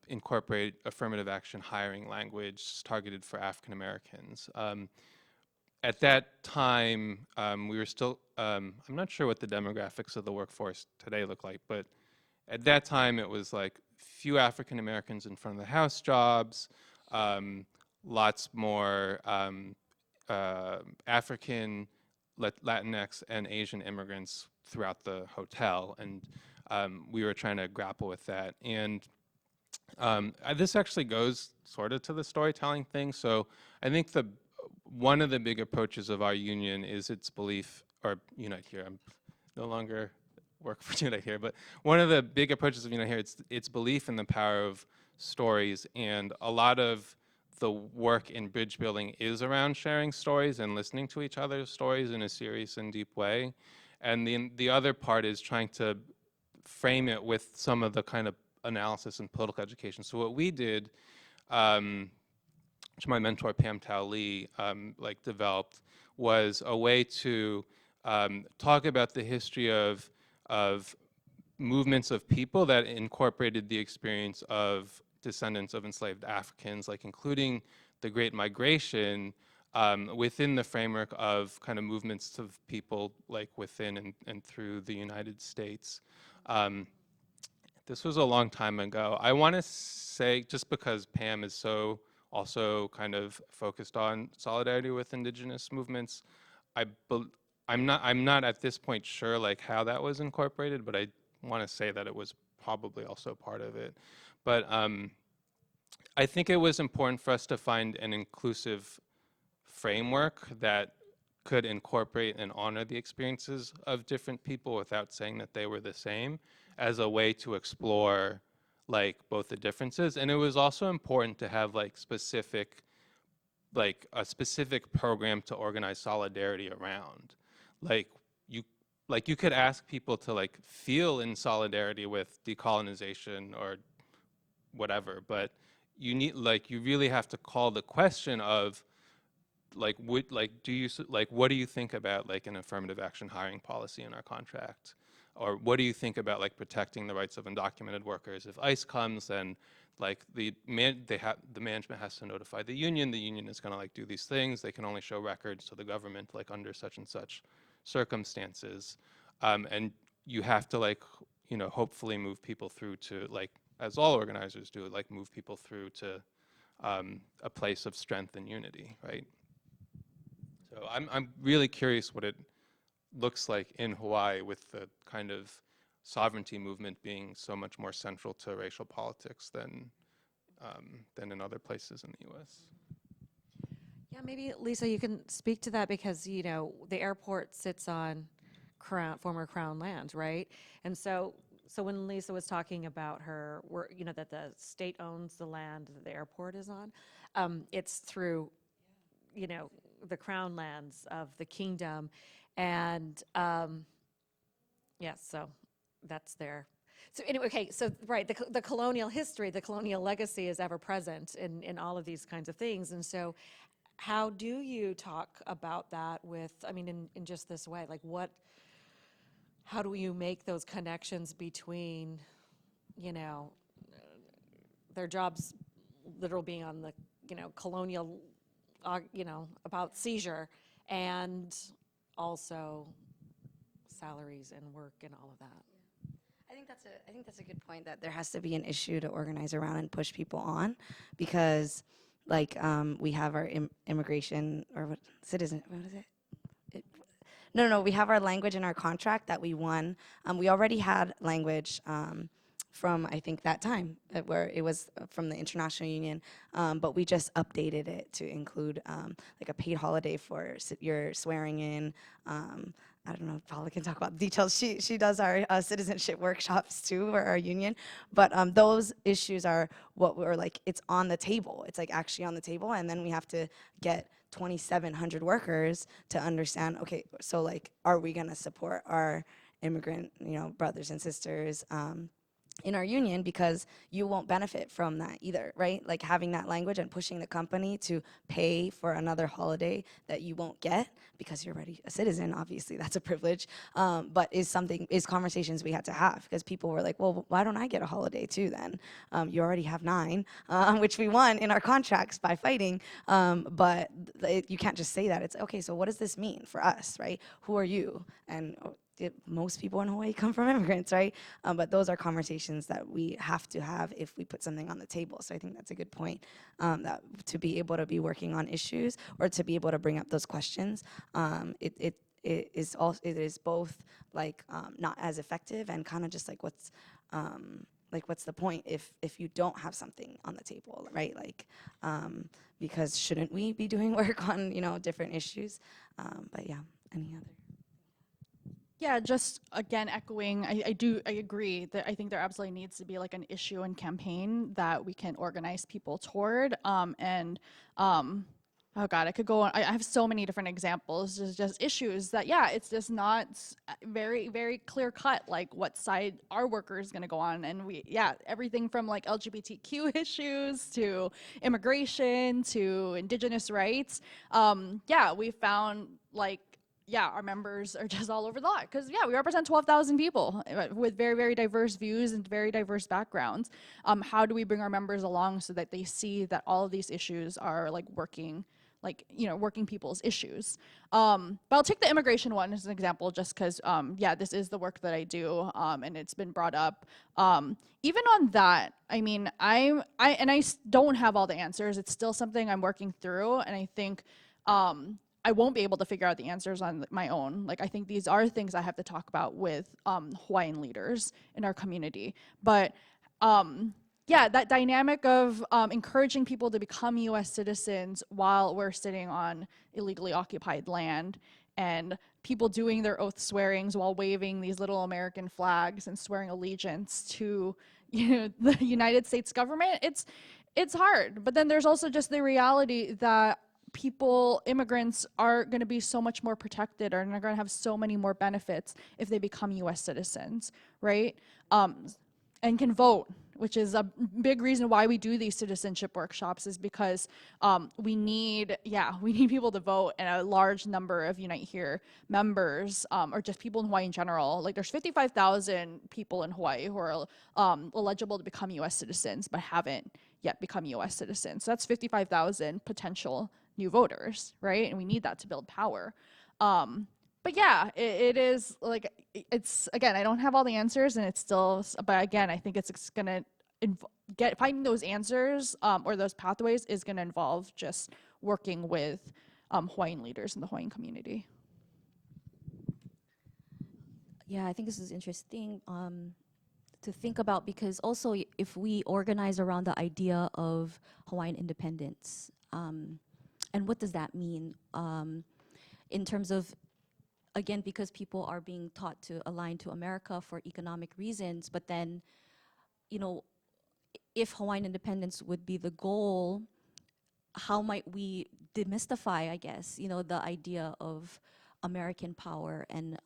S6: incorporate affirmative action hiring language targeted for African Americans. At that time, we were still, I'm not sure what the demographics of the workforce today look like, but at that time it was like few African Americans in front of the house jobs, lots more African, Latinx, and Asian immigrants throughout the hotel, and we were trying to grapple with that. And this actually goes sort of to the storytelling thing. So I think one of the big approaches of our union is its belief, or Unite Here, I'm no longer work for Unite Here, but one of the big approaches of Unite Here, it's its belief in the power of stories, and a lot of the work in bridge building is around sharing stories and listening to each other's stories in a serious and deep way. And the other part is trying to frame it with some of the kind of analysis and political education. So what we did, which my mentor Pam Tao Lee developed, was a way to talk about the history of movements of people that incorporated the experience of descendants of enslaved Africans, like including the Great Migration, within the framework of kind of movements of people like within and through the United States. This was a long time ago. I want to say, just because Pam is so also kind of focused on solidarity with indigenous movements, I'm not at this point sure like how that was incorporated, but I want to say that it was probably also part of it. But I think it was important for us to find an inclusive framework that could incorporate and honor the experiences of different people without saying that they were the same, as a way to explore like both the differences. And it was also important to have like a specific program to organize solidarity around. You could ask people to like feel in solidarity with decolonization or whatever, but you really have to call the question of what do you think about like an affirmative action hiring policy in our contract? Or what do you think about like protecting the rights of undocumented workers? If ICE comes, then like the management has to notify the union is gonna like do these things, they can only show records to the government like under such and such circumstances. And you have to like, hopefully move people through to like, as all organizers do, like move people through to a place of strength and unity, right? So I'm really curious what it looks like in Hawaii with the kind of sovereignty movement being so much more central to racial politics than in other places in the U.S.
S7: Yeah, maybe Lisa, you can speak to that because, the airport sits on former Crown land, right? And so when Lisa was talking about her work, that the state owns the land that the airport is on, it's through, the Crown lands of the kingdom. And so that's there. So anyway, okay, so right, the colonial history, the colonial legacy is ever present in all of these kinds of things. And so how do you talk about that in just this way? Like how do you make those connections between, their jobs literal being on the, colonial, about seizure and also salaries and work and all of that.
S5: I think that's a good point, that there has to be an issue to organize around and push people on, because like we have our immigration or what is it? No, we have our language in our contract that we won. We already had language from, I think, that time where it was from the International Union, but we just updated it to include like a paid holiday for your swearing in. I don't know if Paula can talk about the details. She does our citizenship workshops too for our union, but those issues are what we're like, it's on the table. It's like actually on the table, and then we have to get 2,700 workers to understand, okay, so like, are we gonna support our immigrant, brothers and sisters in our union, because you won't benefit from that either, right? Like having that language and pushing the company to pay for another holiday that you won't get because you're already a citizen, obviously that's a privilege, but is conversations we had to have, because people were like, well, why don't I get a holiday too then? You already have 9, which we won in our contracts by fighting, but you can't just say that. It's okay, so what does this mean for us, right? Who are you? And most people in Hawaii come from immigrants, right? But those are conversations that we have to have if we put something on the table. So I think that's a good point, that to be able to be working on issues or to be able to bring up those questions, it is both like not as effective and kind of just like what's the point if you don't have something on the table, right? Like because shouldn't we be doing work on different issues? But yeah, any other?
S4: Yeah, just again echoing, I agree that I think there absolutely needs to be like an issue and campaign that we can organize people toward. Oh God, I could go on. I have so many different examples. There's just issues that, yeah, it's just not very, very clear cut, like what side our worker is going to go on. And everything from like LGBTQ issues to immigration to indigenous rights. We found like, our members are just all over the lot because, we represent 12,000 people with very, very diverse views and very diverse backgrounds. How do we bring our members along so that they see that all of these issues are like working people's issues? But I'll take the immigration one as an example just because, this is the work that I do, and it's been brought up. Even on that, I mean, I don't have all the answers. It's still something I'm working through, and I think I won't be able to figure out the answers on my own. Like, I think these are things I have to talk about with Hawaiian leaders in our community. But that dynamic of encouraging people to become U.S. citizens while we're sitting on illegally occupied land, and people doing their oath swearings while waving these little American flags and swearing allegiance to the United States government, it's hard. But then there's also just the reality that immigrants are going to be so much more protected, or they're going to have so many more benefits if they become U.S. citizens, right? And can vote, which is a big reason why we do these citizenship workshops, is because we need people to vote, and a large number of Unite Here members, or just people in Hawaii in general. Like, there's 55,000 people in Hawaii who are eligible to become U.S. citizens but haven't yet become U.S. citizens. So that's 55,000 potential new voters, right? And we need that to build power. But it is like, it's, again, I don't have all the answers, and it's still, but again, I think it's gonna finding those answers or those pathways is gonna involve just working with Hawaiian leaders in the Hawaiian community.
S3: Yeah, I think this is interesting to think about, because also if we organize around the idea of Hawaiian independence, and what does that mean in terms of, again, because people are being taught to align to America for economic reasons, but then, if Hawaiian independence would be the goal, how might we demystify, I guess, the idea of American power, and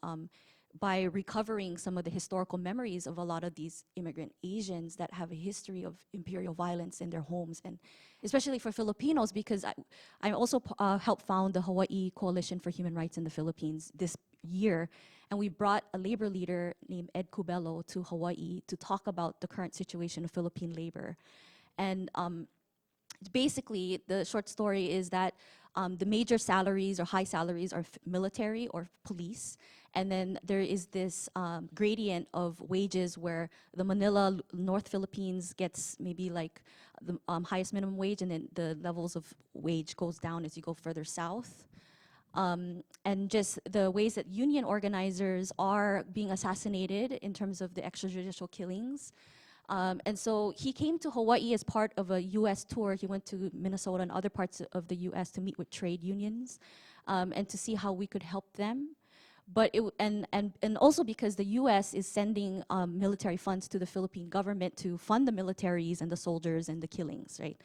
S3: by recovering some of the historical memories of a lot of these immigrant Asians that have a history of imperial violence in their homes, and especially for Filipinos, because I also helped found the Hawaii Coalition for Human Rights in the Philippines this year, and we brought a labor leader named Ed Cubello to Hawaii to talk about the current situation of Philippine labor. And basically, the short story is that The major salaries or high salaries are military or police. And then there is this gradient of wages where the Manila, North Philippines gets maybe like the highest minimum wage, and then the levels of wage goes down as you go further south. And just the ways that union organizers are being assassinated in terms of the extrajudicial killings. And so he came to Hawaii as part of a US tour. He went to Minnesota and other parts of the US to meet with trade unions and to see how we could help them. But and also because the US is sending military funds to the Philippine government to fund the militaries and the soldiers and the killings, right?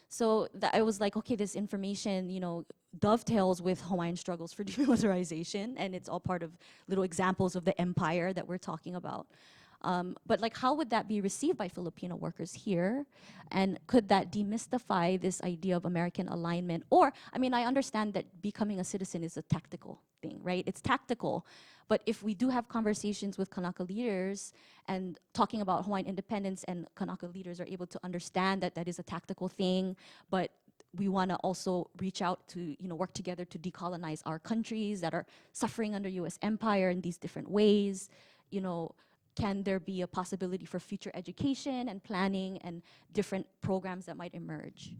S3: So I was like, okay, this information, you know, dovetails with Hawaiian struggles for demilitarization, and it's all part of little examples of the empire that we're talking about. But like, how would that be received by Filipino workers here? And could that demystify this idea of American alignment? Or, I mean, I understand that becoming a citizen is a tactical thing, right? It's tactical. But if we do have conversations with Kanaka leaders and talking about Hawaiian independence, and Kanaka leaders are able to understand that that is a tactical thing, but we want to also reach out to, you know, work together to decolonize our countries that are suffering under US empire in these different ways, you know, can there be a possibility for future education and planning and different programs that might emerge?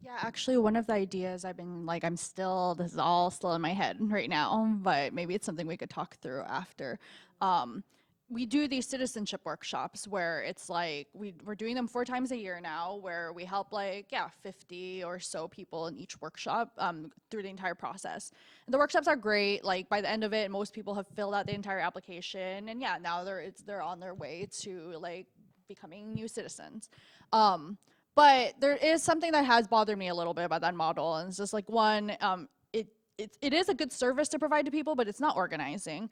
S4: Yeah, actually, one of the ideas I've been like, this is all still in my head right now, but maybe it's something we could talk through after. We do these citizenship workshops where it's like, we're doing them 4 times a year now, where we help like, 50 or so people in each workshop through the entire process. And the workshops are great. Like by the end of it, most people have filled out the entire application, and yeah, now they're on their way to like becoming new citizens. But there is something that has bothered me a little bit about that model, and it's just like one, it is a good service to provide to people, but it's not organizing.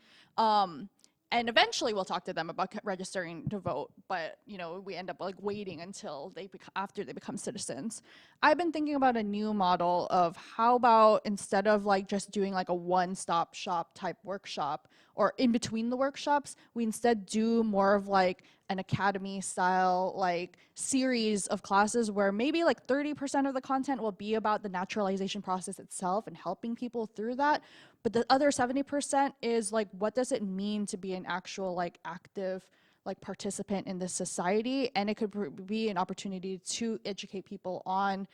S4: And eventually we'll talk to them about registering to vote, but you know, we end up like waiting until after they become citizens. I've been thinking about a new model of how about instead of like just doing like a one-stop shop type workshop, or in between the workshops, we instead do more of like an academy style like series of classes where maybe like 30% of the content will be about the naturalization process itself and helping people through that. But the other 70% is like, what does it mean to be an actual like active like participant in this society? And it could be an opportunity to educate people on,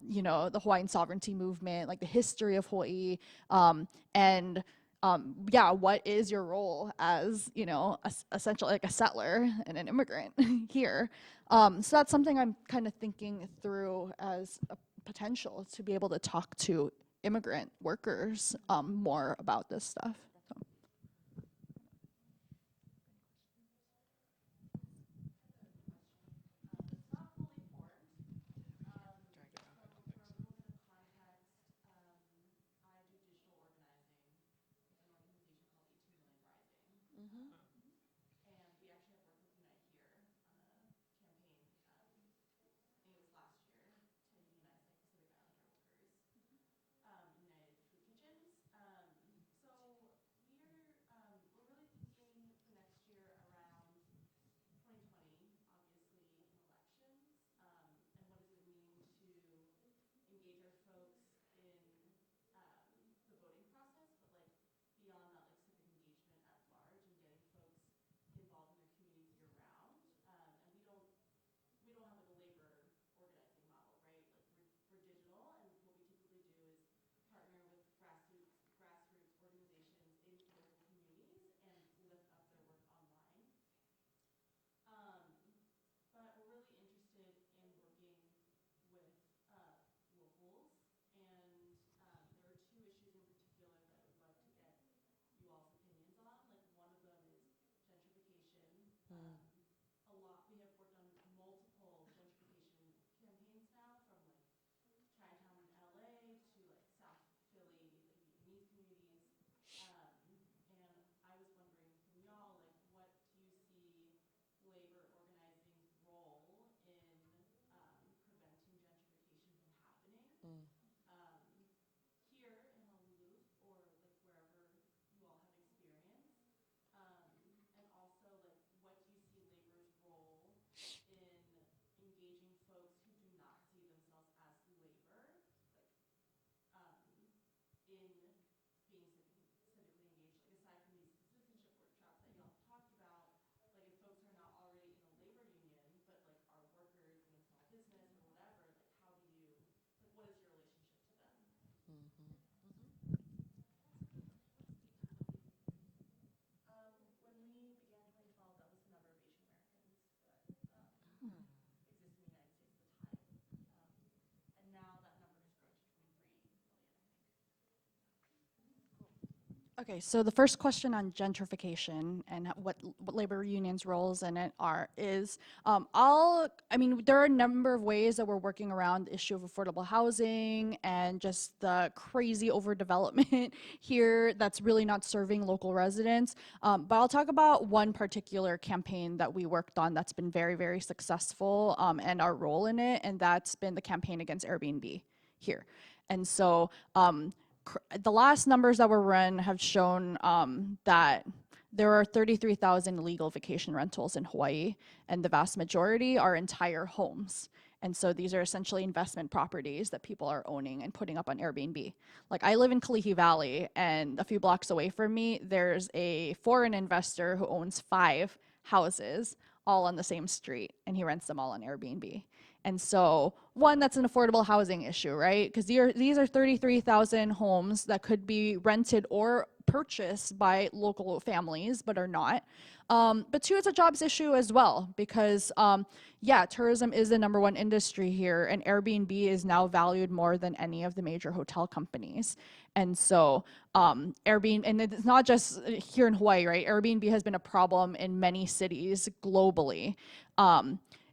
S4: you know, the Hawaiian sovereignty movement, like the history of Hawaii, and what is your role as, you know, essentially like a settler and an immigrant here? So that's something I'm kind of thinking through as a potential to be able to talk to immigrant workers more about this stuff. So. Okay, so the first question on gentrification and what labor unions' roles in it is, there are a number of ways that we're working around the issue of affordable housing and just the crazy overdevelopment here that's really not serving local residents. But I'll talk about one particular campaign that we worked on that's been very, very successful, and our role in it, and that's been the campaign against Airbnb here. And so, the last numbers that were run have shown that there are 33,000 illegal vacation rentals in Hawaii, and the vast majority are entire homes. And so these are essentially investment properties that people are owning and putting up on Airbnb. Like, I live in Kalihi Valley, and a few blocks away from me, there's a foreign investor who owns 5 houses all on the same street, and he rents them all on Airbnb. And so, one, that's an affordable housing issue, right? Because these are 33,000 homes that could be rented or purchased by local families, but are not. But 2, it's a jobs issue as well, because tourism is the #1 industry here, and Airbnb is now valued more than any of the major hotel companies. And so Airbnb, and it's not just here in Hawaii, right? Airbnb has been a problem in many cities globally.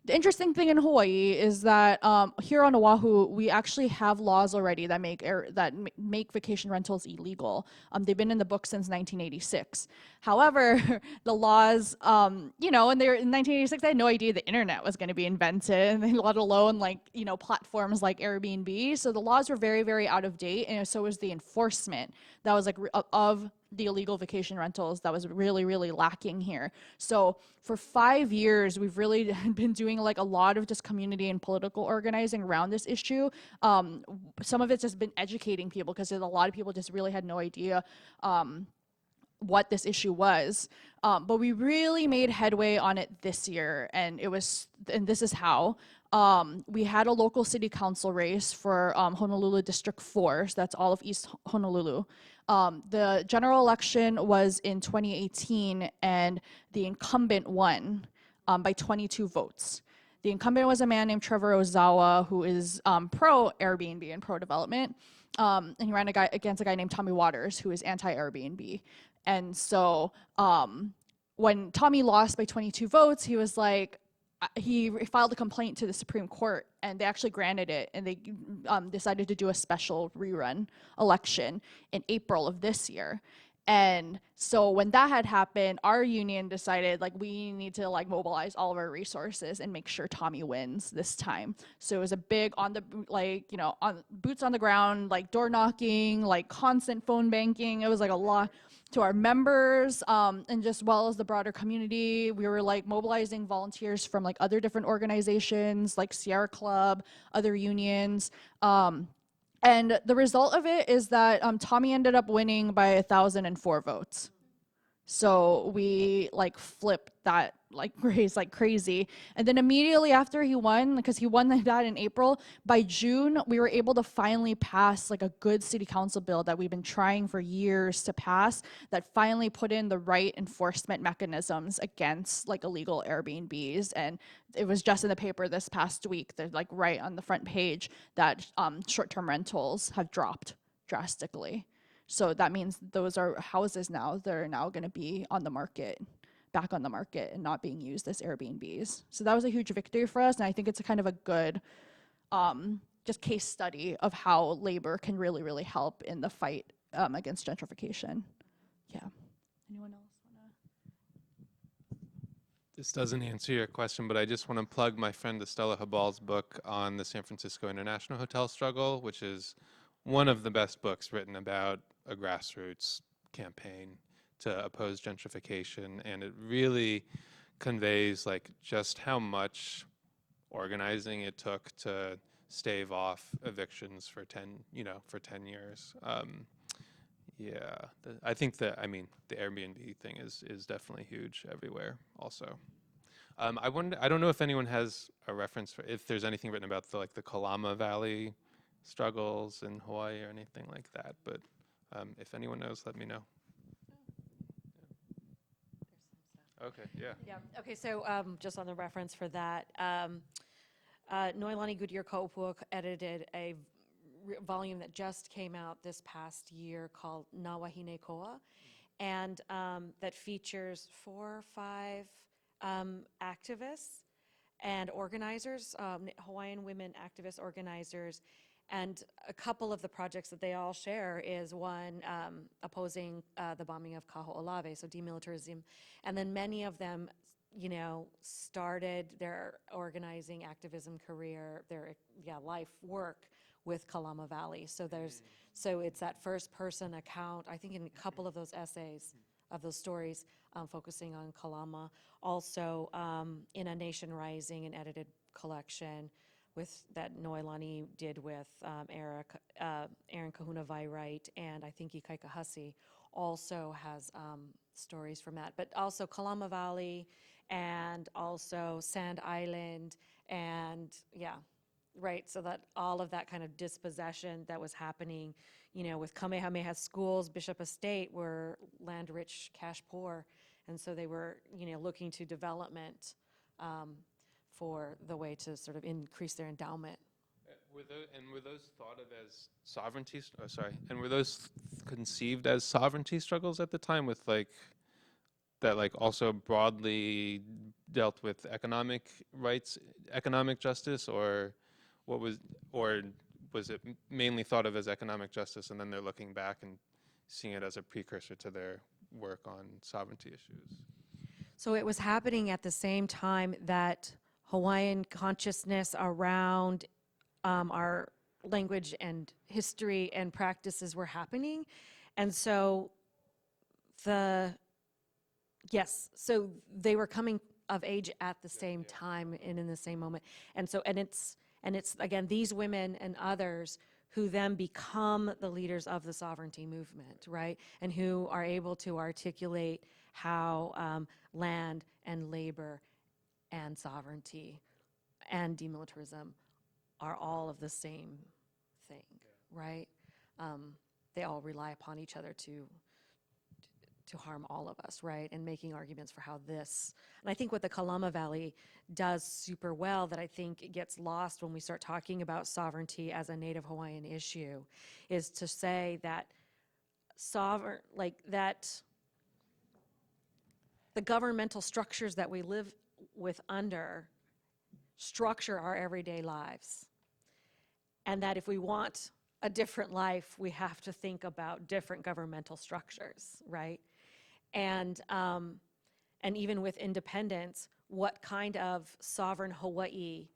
S4: The interesting thing in Hawaii is that here on Oahu, we actually have laws already that make vacation rentals illegal. They've been in the book since 1986. However, the laws, in 1986, they had no idea the internet was going to be invented, and let alone platforms like Airbnb. So the laws were very, very out of date, and so was the enforcement that was of the illegal vacation rentals that was really, really lacking here. So for 5 years, we've really been doing a lot of just community and political organizing around this issue. Some of it's just been educating people, because a lot of people just really had no idea what this issue was. But we really made headway on it this year, and this is how. We had a local city council race for Honolulu District 4, so that's all of East Honolulu. The general election was in 2018, and the incumbent won by 22 votes. The incumbent was a man named Trevor Ozawa, who is pro-Airbnb and pro-development, and he ran against a guy named Tommy Waters, who is anti-Airbnb. And so when Tommy lost by 22 votes, he was like, he filed a complaint to the Supreme Court, and they actually granted it, and they decided to do a special rerun election in April of this year. And so when that had happened, our union decided we need to mobilize all of our resources and make sure Tommy wins this time. So it was a big on boots on the ground, door knocking, constant phone banking. It was a lot to our members, and just well as the broader community. We were mobilizing volunteers from other different organizations like Sierra Club, other unions. And the result of it is that Tommy ended up winning by 1,004 votes. So we flipped that race like crazy. And then immediately after he won, because he won that in April, by June we were able to finally pass a good city council bill that we've been trying for years to pass, that finally put in the right enforcement mechanisms against illegal Airbnbs. And it was just in the paper this past week, they're right on the front page, that short-term rentals have dropped drastically. So that means those are houses now that are now going to be on the market, back on the market, and not being used as Airbnbs. So that was a huge victory for us, and I think it's a kind of a good just case study of how labor can really, really help in the fight against gentrification. Yeah. Anyone else want to?
S6: This doesn't answer your question, but I just want to plug my friend Estella Habal's book on the San Francisco International Hotel struggle, which is one of the best books written about a grassroots campaign to oppose gentrification, and it really conveys just how much organizing it took to stave off evictions for 10 years. I think the Airbnb thing is definitely huge everywhere also. I don't know if anyone has a reference for if there's anything written about the Kalama Valley struggles in Hawaii or anything like that, but if anyone knows, let me know. Okay, yeah.
S7: Yeah, okay, so just on the reference for that, Noelani Goodyear Kaupua edited a volume that just came out this past year called Nawahine Koa, and that features 4 or 5 activists and organizers, Hawaiian women activist organizers. And a couple of the projects that they all share is one opposing the bombing of Kaho'olawe, so demilitarism. And then many of them, started their organizing activism career, their life work with Kalama Valley. So so it's that first person account, I think in a couple of those essays, of those stories, focusing on Kalama. Also, in A Nation Rising, an edited collection that Noelani did with Aaron Kahuna Vairite, and I think Ikaika Hussey also has stories from that. But also Kalama Valley, and also Sand Island, and right, so that all of that kind of dispossession that was happening, with Kamehameha schools, Bishop Estate were land-rich, cash-poor, and so they were, looking to development for the way to sort of increase their endowment.
S6: Were those thought of as sovereignty? Oh, sorry. And were those conceived as sovereignty struggles at the time, with that also broadly dealt with economic rights, economic justice, or was it mainly thought of as economic justice, and then they're looking back and seeing it as a precursor to their work on sovereignty issues?
S7: So it was happening at the same time that Hawaiian consciousness around our language and history and practices were happening. And so so they were coming of age at the same time and in the same moment. And so, and it's again, these women and others who then become the leaders of the sovereignty movement, right? And who are able to articulate how land and labor and sovereignty and demilitarism are all of the same thing, right? They all rely upon each other to harm all of us, right? And making arguments for how this, and I think what the Kalama Valley does super well, that I think gets lost when we start talking about sovereignty as a Native Hawaiian issue, is to say that the governmental structures that we live with under structure our everyday lives. And that if we want a different life, we have to think about different governmental structures, right? And even with independence, what kind of sovereign Hawaii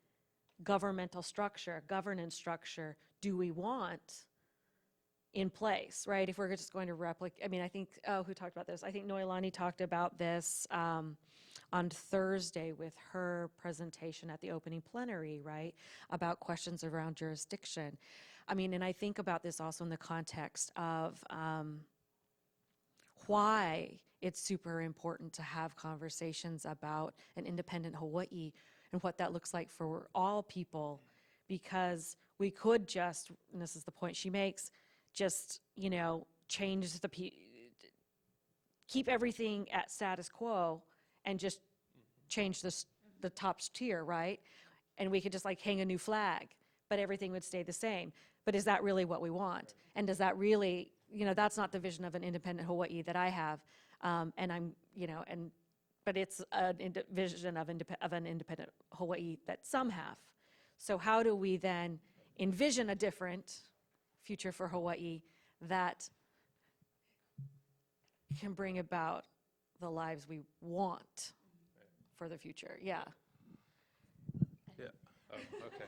S7: governmental structure, governance structure do we want in place, right? If we're just going to replicate, I mean, I think, who talked about this? I think Noelani talked about this on Thursday with her presentation at the opening plenary, right? About questions around jurisdiction. I mean, and I think about this also in the context of why it's super important to have conversations about an independent Hawaii and what that looks like for all people, because we could just, and this is the point she makes, just, change keep everything at status quo and just change the top tier, right? And we could just hang a new flag, but everything would stay the same. But is that really what we want? And does that really, that's not the vision of an independent Hawaii that I have. And I'm, but it's a vision of an independent Hawaii that some have. So how do we then envision a different future for Hawaii that can bring about the lives we want for the future? Yeah.
S6: Yeah. Oh, okay.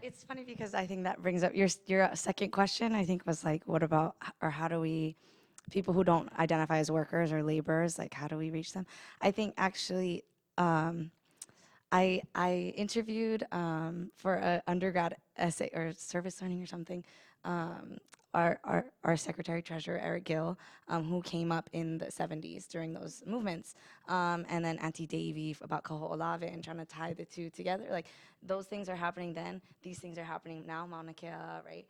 S5: It's funny because I think that brings up your second question. I think was what about, or how do we, people who don't identify as workers or laborers, how do we reach them? I think actually, I interviewed for an undergrad essay or service learning or something, our secretary treasurer Eric Gill, who came up in the 70s during those movements, and then Auntie Davy about Kaho'olawe and trying to tie the two together. Those things are happening then. These things are happening now. Mauna Kea, right?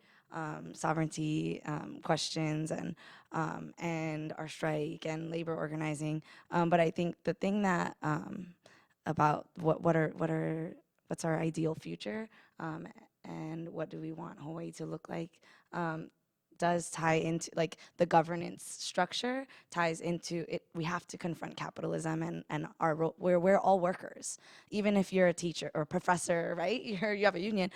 S5: Sovereignty questions and our strike and labor organizing. But I think the thing that about what's our ideal future, and what do we want Hawaii to look like does tie into, like, the governance structure ties into it. We have to confront capitalism and our role. We're all workers, even if you're a teacher or a professor, right? You have a union,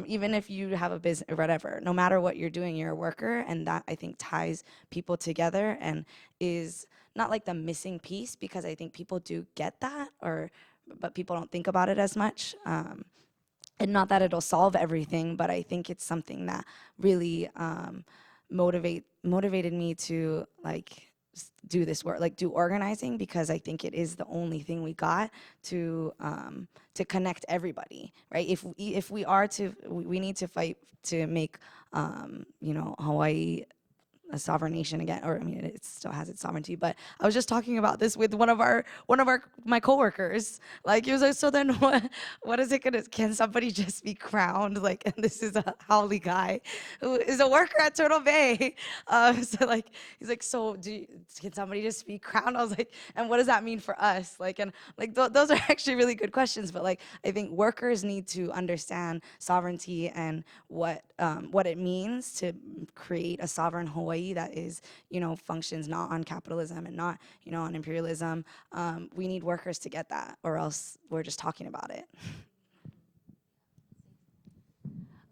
S5: even if you have a business or whatever. No matter what you're doing, you're a worker, and that, I think, ties people together and is not like the missing piece, because I think people do get that, but people don't think about it as much. And not that it'll solve everything, but I think it's something that really motivated me to, like, do this work, like do organizing, because I think it is the only thing we got to connect everybody, right? If we are to, we need to fight to make Hawaii a sovereign nation again, or I mean, it still has its sovereignty. But I was just talking about this with one of my coworkers. Like, he was like, so then what is it gonna? Can somebody just be crowned? Like, and this is a haole guy who is a worker at Turtle Bay. So like, he's like, so can somebody just be crowned? I was like, and what does that mean for us? Like, and like those are actually really good questions. But like, I think workers need to understand sovereignty and what it means to create a sovereign Hawaii that is, functions not on capitalism and not, on imperialism. We need workers to get that, or else we're just talking about it.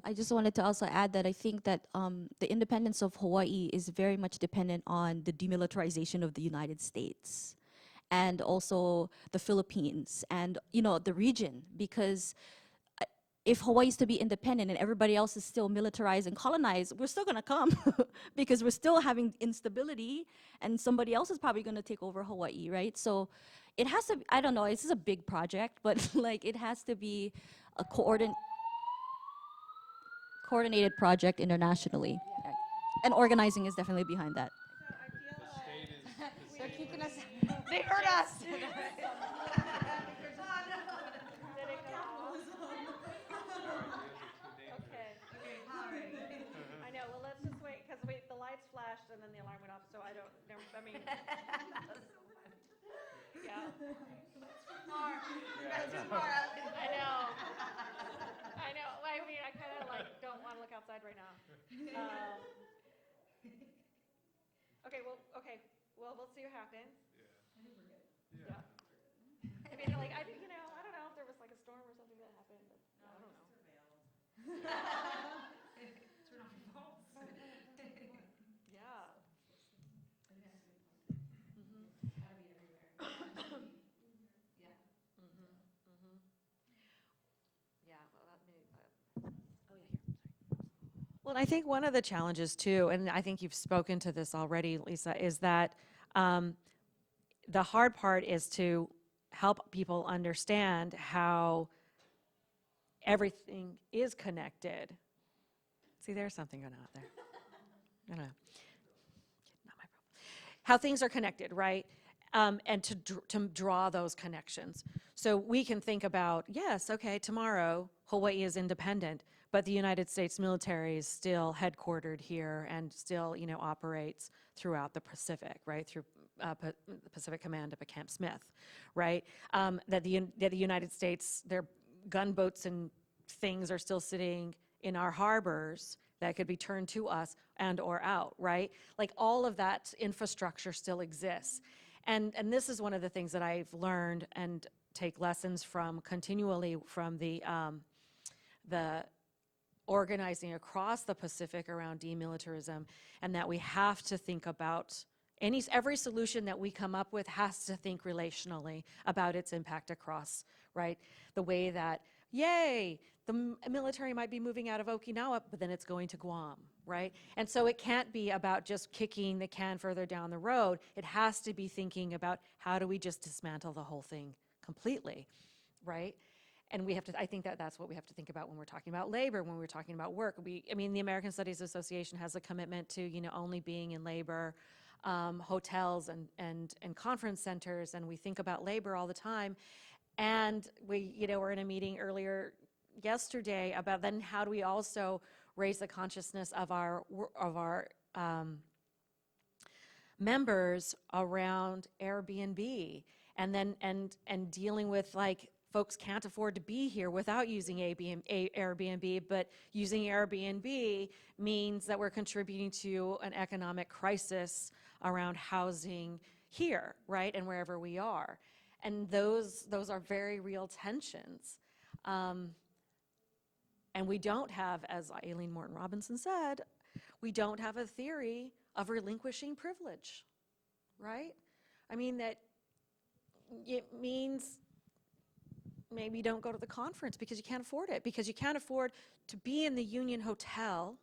S3: I just wanted to also add that I think that the independence of Hawaii is very much dependent on the demilitarization of the United States and also the Philippines and, the region, because if Hawaii is to be independent and everybody else is still militarized and colonized, we're still gonna come because we're still having instability and somebody else is probably gonna take over Hawaii, right? So it has to, I don't know, this is a big project, but like it has to be a coordinated project internationally. And organizing is definitely behind that.
S5: They're kicking us. They heard us.
S1: I know, well, let's just wait, because the lights flashed and then the alarm went off, so I don't, I mean. Yeah. I know. I mean, I kind of like don't want to look outside right now. Okay, well, we'll see what happens. Yeah. I mean, like, I don't know if there was like a storm or something that happened, but I don't know. Yeah. Yeah, well, that may, oh, yeah, here. Well, and I think one of the challenges too, and I think you've spoken to this already, Lisa, is that the hard part is to help people understand how everything is connected. See, there's something going on out there. I don't know. Not my problem. How things are connected, right? And to draw those connections. So we can think about, yes, okay, tomorrow Hawaii is independent, but the United States military is still headquartered here and still, operates throughout the Pacific, right? Through the Pacific Command up at Camp Smith, right? That the United States, their gunboats and things are still sitting in our harbors that could be turned to us and or out, right? Like all of that infrastructure still exists. And this is one of the things that I've learned and take lessons from continually from the organizing across the Pacific around demilitarism, and that we have to think about every solution that we come up with has to think relationally about its impact across, right? The way that, yay, the military might be moving out of Okinawa, but then it's going to Guam, right? And so it can't be about just kicking the can further down the road. It has to be thinking about how do we just dismantle the whole thing completely, right? And we have to, I think that's what we have to think about when we're talking about labor, when we're talking about work. I mean, the American Studies Association has a commitment to, only being in labor, hotels and conference centers, and we think about labor all the time. And we, were in a meeting earlier yesterday about then how do we also raise the consciousness of our members around Airbnb, and then and dealing with like
S7: folks can't afford to be here without using Airbnb, but using Airbnb means that we're contributing to an economic crisis around housing here, right, and wherever we are. And those are very real tensions. And we don't have, as Aileen Morton Robinson said, we don't have a theory of relinquishing privilege, right? I mean, that it means maybe don't go to the conference because you can't afford it, because you can't afford to be in the union hotel,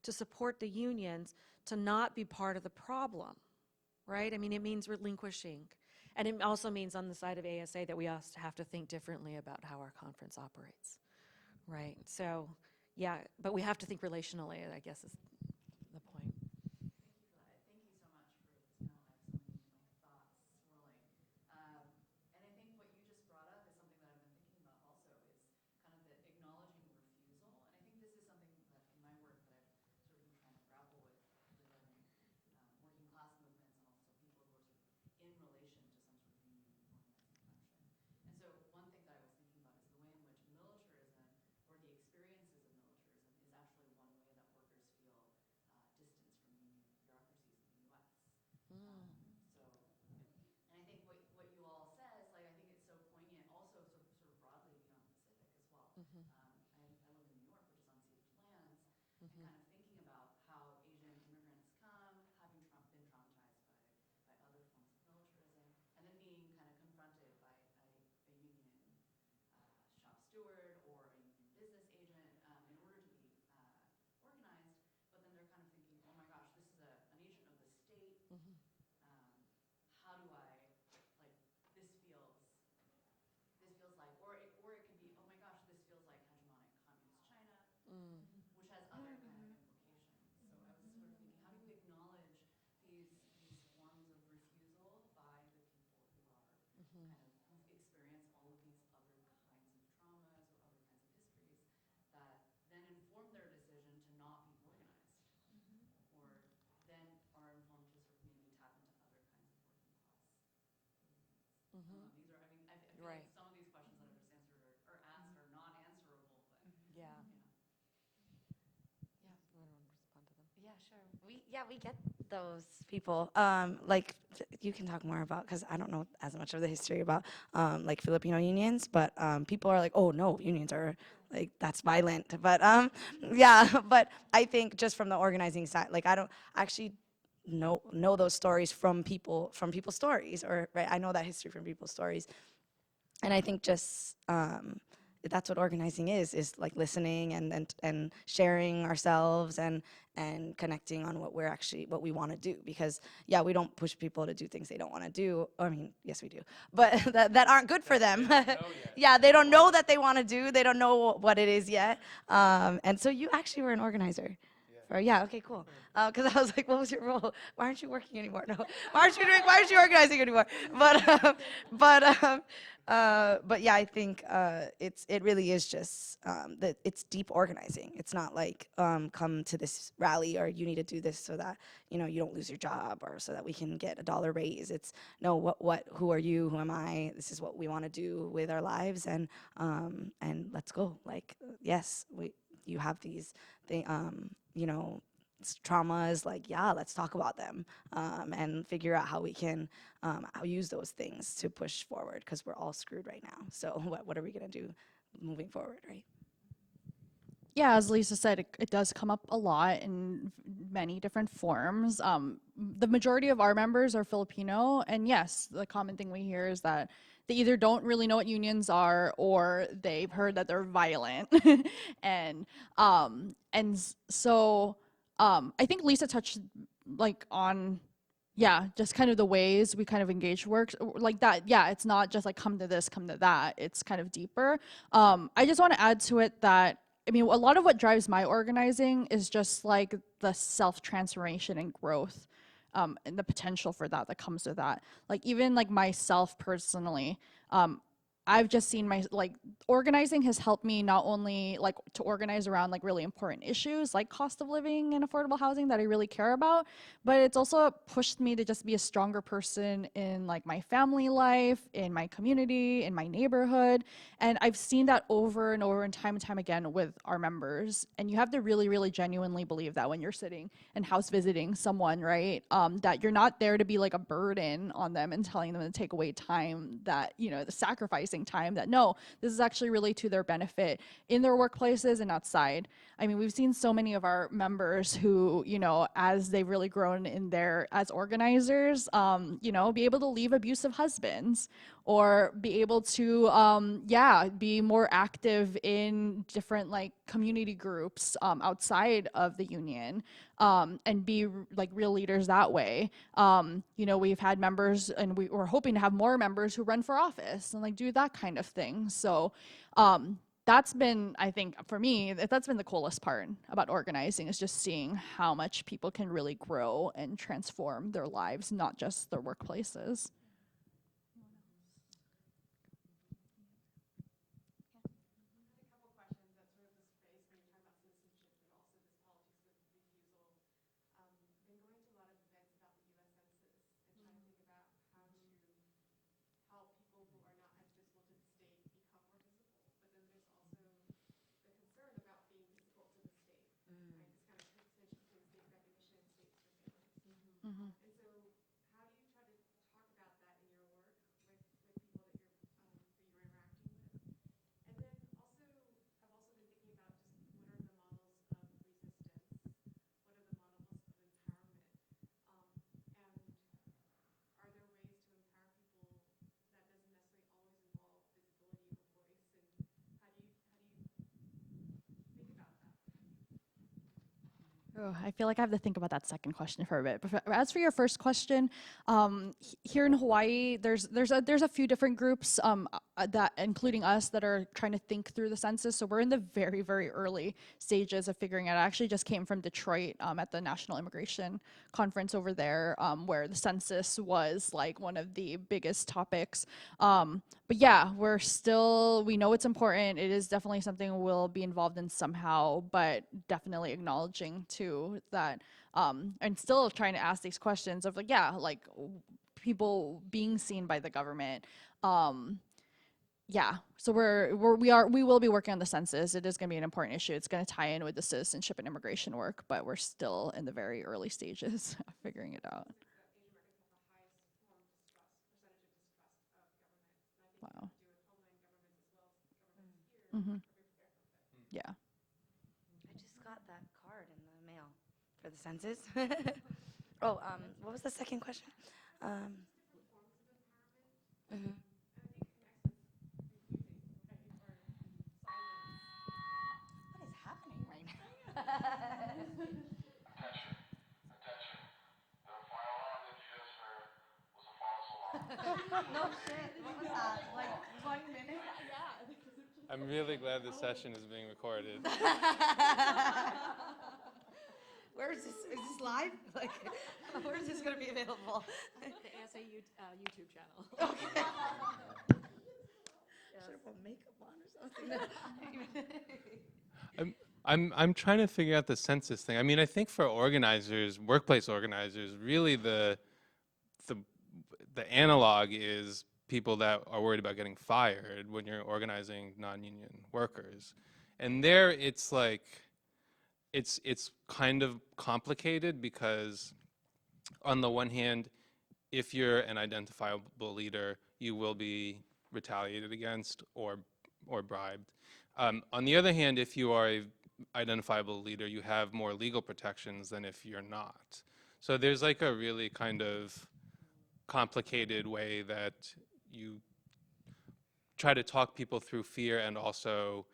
S7: to support the unions, to not be part of the problem, right? I mean, it means relinquishing. And it also means on the side of ASA that we also have to think differently about how our conference operates, right? So, yeah, but we have to think relationally, I guess is the point.
S8: Thank you so much for this panel. I have so many thoughts swirling. And I think what you just brought up is something that I've been thinking about also, is kind of the acknowledging refusal. And I think this is something that in my work that I've sort of been trying to grapple with regarding working class movements and also people who are sort of in relation to some sort of union organizing function. And so one thing that I was thinking about is the way in which militarism, or the experiences of militarism, is actually one way that workers feel distance from union bureaucracies in the U.S. So, and I think what you all says, like, I think it's so poignant, also sort of broadly beyond the Pacific as well. I live in New York, which is unceded lands, and kind of thinking about how Asian immigrants come, having been traumatized by other forms of militarism, and then being kind of confronted by a union shop steward or a union business agent in order to be organized, but then they're kind of thinking, oh my gosh, this is an agent of the state. How do I, like, this feels like, or it could be, oh my gosh, this feels like hegemonic communist China, which has other kind of implications. So I was sort of thinking, how do you acknowledge these forms of refusal by the people who are kind of, who've experienced all of these other kinds of traumas or other kinds of histories that then inform their decision to not be organized, or then are informed to sort of maybe tap into other kinds of working class movements. These are, I mean, I feel
S7: Right.
S8: like some of these questions that I've just answered or asked are non-answerable, but
S7: Yeah.
S8: yeah.
S7: You want to respond to them?
S5: Yeah, sure. We get those people. You can talk more about, because I don't know as much of the history about like Filipino unions, but people are like, oh no, unions are like, that's violent. But yeah, but I think just from the organizing side, like I don't actually know those stories from people's stories, or right, I know that history from people's stories. And I think just that's what organizing is like listening and sharing ourselves and connecting on what we want to do. Because yeah, we don't push people to do things they don't want to do. I mean, yes we do, but that aren't good for them. Yeah, they don't know that they want to do. They don't know what it is yet. And so you actually were an organizer. Yeah, okay, cool. Because I was like, what was your role? Why aren't you working anymore? No, why aren't you organizing anymore? But yeah, I think it really is just that it's deep organizing. It's not like come to this rally or you need to do this so that you don't lose your job or so that we can get $1 raise. It's no, who are you? Who am I? This is what we want to do with our lives, and let's go. Like yes, you have these traumas, like yeah, let's talk about them and figure out how we can use those things to push forward, because we're all screwed right now. So what are we gonna do moving forward, right?
S4: Yeah, as Lisa said, it does come up a lot in many different forms. The majority of our members are Filipino, and yes, the common thing we hear is that they either don't really know what unions are or they've heard that they're violent. So I think Lisa touched on just kind of the ways we kind of engage work like that. Yeah, it's not just like come to this, come to that. It's kind of deeper. I just want to add to it that a lot of what drives my organizing is just like the self-transformation and growth, and the potential for that comes with that. Like even like myself personally, I've just seen organizing has helped me not only like to organize around like really important issues like cost of living and affordable housing that I really care about, but it's also pushed me to just be a stronger person in like my family life, in my community, in my neighborhood. And I've seen that over and time again with our members. And you have to really, really genuinely believe that when you're sitting and house visiting someone, right? That you're not there to be like a burden on them and telling them to take away time that, the sacrificing time that no, this is actually really to their benefit in their workplaces and outside. I mean, we've seen so many of our members who, as they've really grown in as organizers, be able to leave abusive husbands or be able to, be more active in different like community groups outside of the union and be like real leaders that way. We've had members and we're hoping to have more members who run for office and like do that kind of thing. So that's been, I think, for me, that's been the coolest part about organizing is just seeing how much people can really grow and transform their lives, not just their workplaces. Oh, I feel like I have to think about that second question for a bit. But as for your first question, here in Hawaii, there's a few different groups that, including us, that are trying to think through the census. So we're in the very, very early stages of figuring it out. I actually just came from Detroit at the National Immigration Conference over there, where the census was like one of the biggest topics. But yeah, we know it's important. It is definitely something we'll be involved in somehow, but definitely acknowledging too that, and still trying to ask these questions of like, people being seen by the government. So we will be working on the census. It is going to be an important issue. It's going to tie in with the citizenship and immigration work, but we're still in the very early stages of figuring it out. Wow. Yeah.
S5: I just got that card in the mail for the census. Oh, what was the second question? Mhm. What is happening right now?
S9: Attention, attention. The fire alarm that you just heard was a false alarm.
S5: No shit. What was that? Like 20 minutes?
S6: I'm really glad this session is being recorded.
S5: Where is this? Is this live? Like, where is this going to be available?
S7: The ASA YouTube channel.
S5: Okay. Should have put makeup on or something.
S6: I'm trying to figure out the census thing. I mean, I think for organizers, workplace organizers, really the analog is people that are worried about getting fired when you're organizing non-union workers. And there it's like it's kind of complicated because on the one hand, if you're an identifiable leader, you will be retaliated against or bribed. On the other hand, if you are a identifiable leader, you have more legal protections than if you're not. So there's like a really kind of complicated way that you try to talk people through fear and also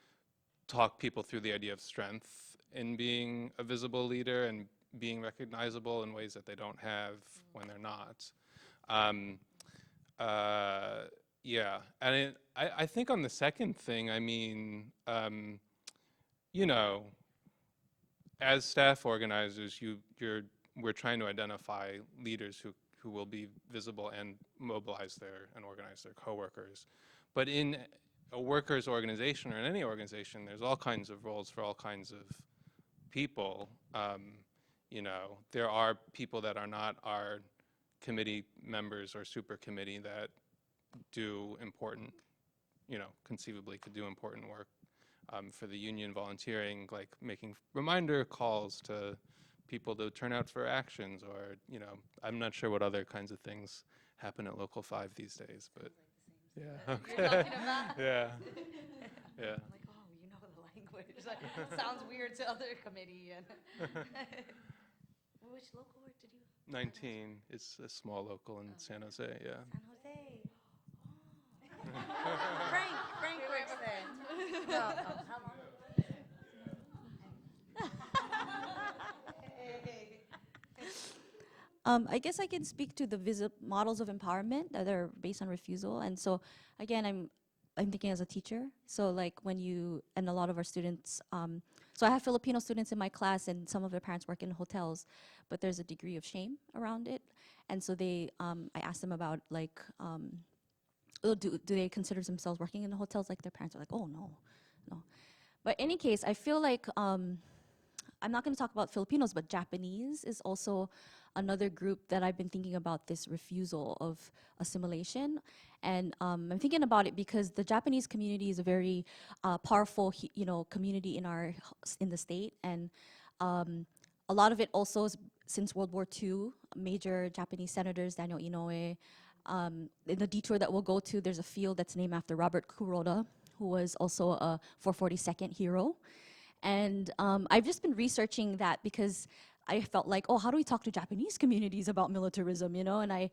S6: talk people through the idea of strength in being a visible leader and being recognizable in ways that they don't have when they're not. Yeah, and I think on the second thing, I mean, as staff organizers, we're trying to identify leaders who will be visible and mobilize and organize their coworkers. But in a workers' organization or in any organization, there's all kinds of roles for all kinds of people. You know, there are people that are not our committee members or super committee that do important, you know, conceivably could do important work for the union, volunteering, like making reminder calls to people to turn out for actions, or, you know, I'm not sure what other kinds of things happen at Local 5 these days, but yeah, okay. Yeah, yeah.
S5: Like, oh, you know the language. Like, sounds weird to other committee. And which local work did you?
S6: 19 is a small local in San Jose, yeah.
S5: San Jose. Oh. Frank works there. No, how long?
S3: I guess I can speak to the models of empowerment that are based on refusal. And so, again, I'm thinking as a teacher. So, like when you and a lot of our students. So I have Filipino students in my class, and some of their parents work in hotels, but there's a degree of shame around it. And so I asked them about like, do they consider themselves working in the hotels? Like their parents are like, oh no, no. But in any case, I feel like I'm not going to talk about Filipinos, but Japanese is also another group that I've been thinking about this refusal of assimilation. And I'm thinking about it because the Japanese community is a very powerful, community in the state. And a lot of it also is since World War II, major Japanese senators, Daniel Inouye. In the detour that we'll go to, there's a field that's named after Robert Kuroda, who was also a 442nd hero. And I've just been researching that because I felt like, oh, how do we talk to Japanese communities about militarism, you know? And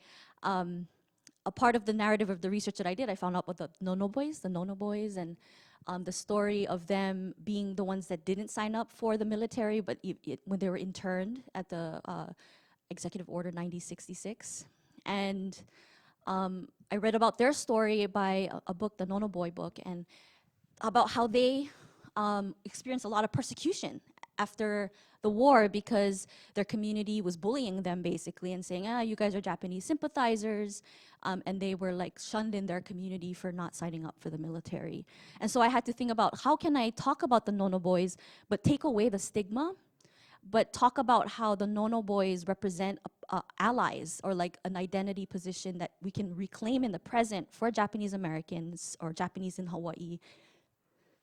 S3: a part of the narrative of the research that I did, I found out about the Nono Boys, and the story of them being the ones that didn't sign up for the military, but when they were interned at the Executive Order 9066. And I read about their story by a book, the Nono Boy book, and about how they experienced a lot of persecution after the war because their community was bullying them basically and saying, you guys are Japanese sympathizers, and they were like shunned in their community for not signing up for the military. And so I had to think about how can I talk about the Nono Boys but take away the stigma, but talk about how the Nono Boys represent allies, or like an identity position that we can reclaim in the present for Japanese Americans or Japanese in Hawaii,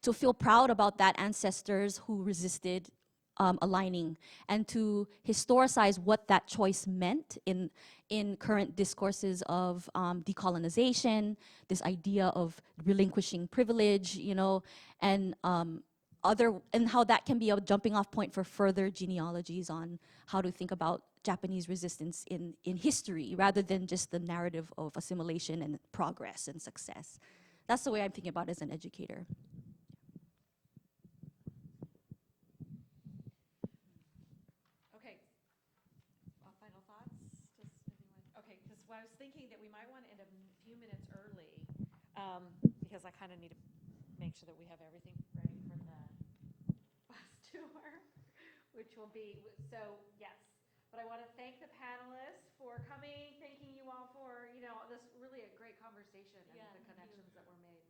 S3: to feel proud about that ancestors who resisted aligning, and to historicize what that choice meant in current discourses of decolonization, this idea of relinquishing privilege, you know, and how that can be a jumping off point for further genealogies on how to think about Japanese resistance in history, rather than just the narrative of assimilation and progress and success. That's the way I'm thinking about it as an educator.
S7: Okay. Final thoughts? Just anyone? Okay, because I was thinking that we might want to end a few minutes early, because I kind of need to make sure that we have everything ready for the bus tour, which will be, so yes. But I want to thank the panelists for coming, thanking you all for, this really a great conversation and the connections that were made.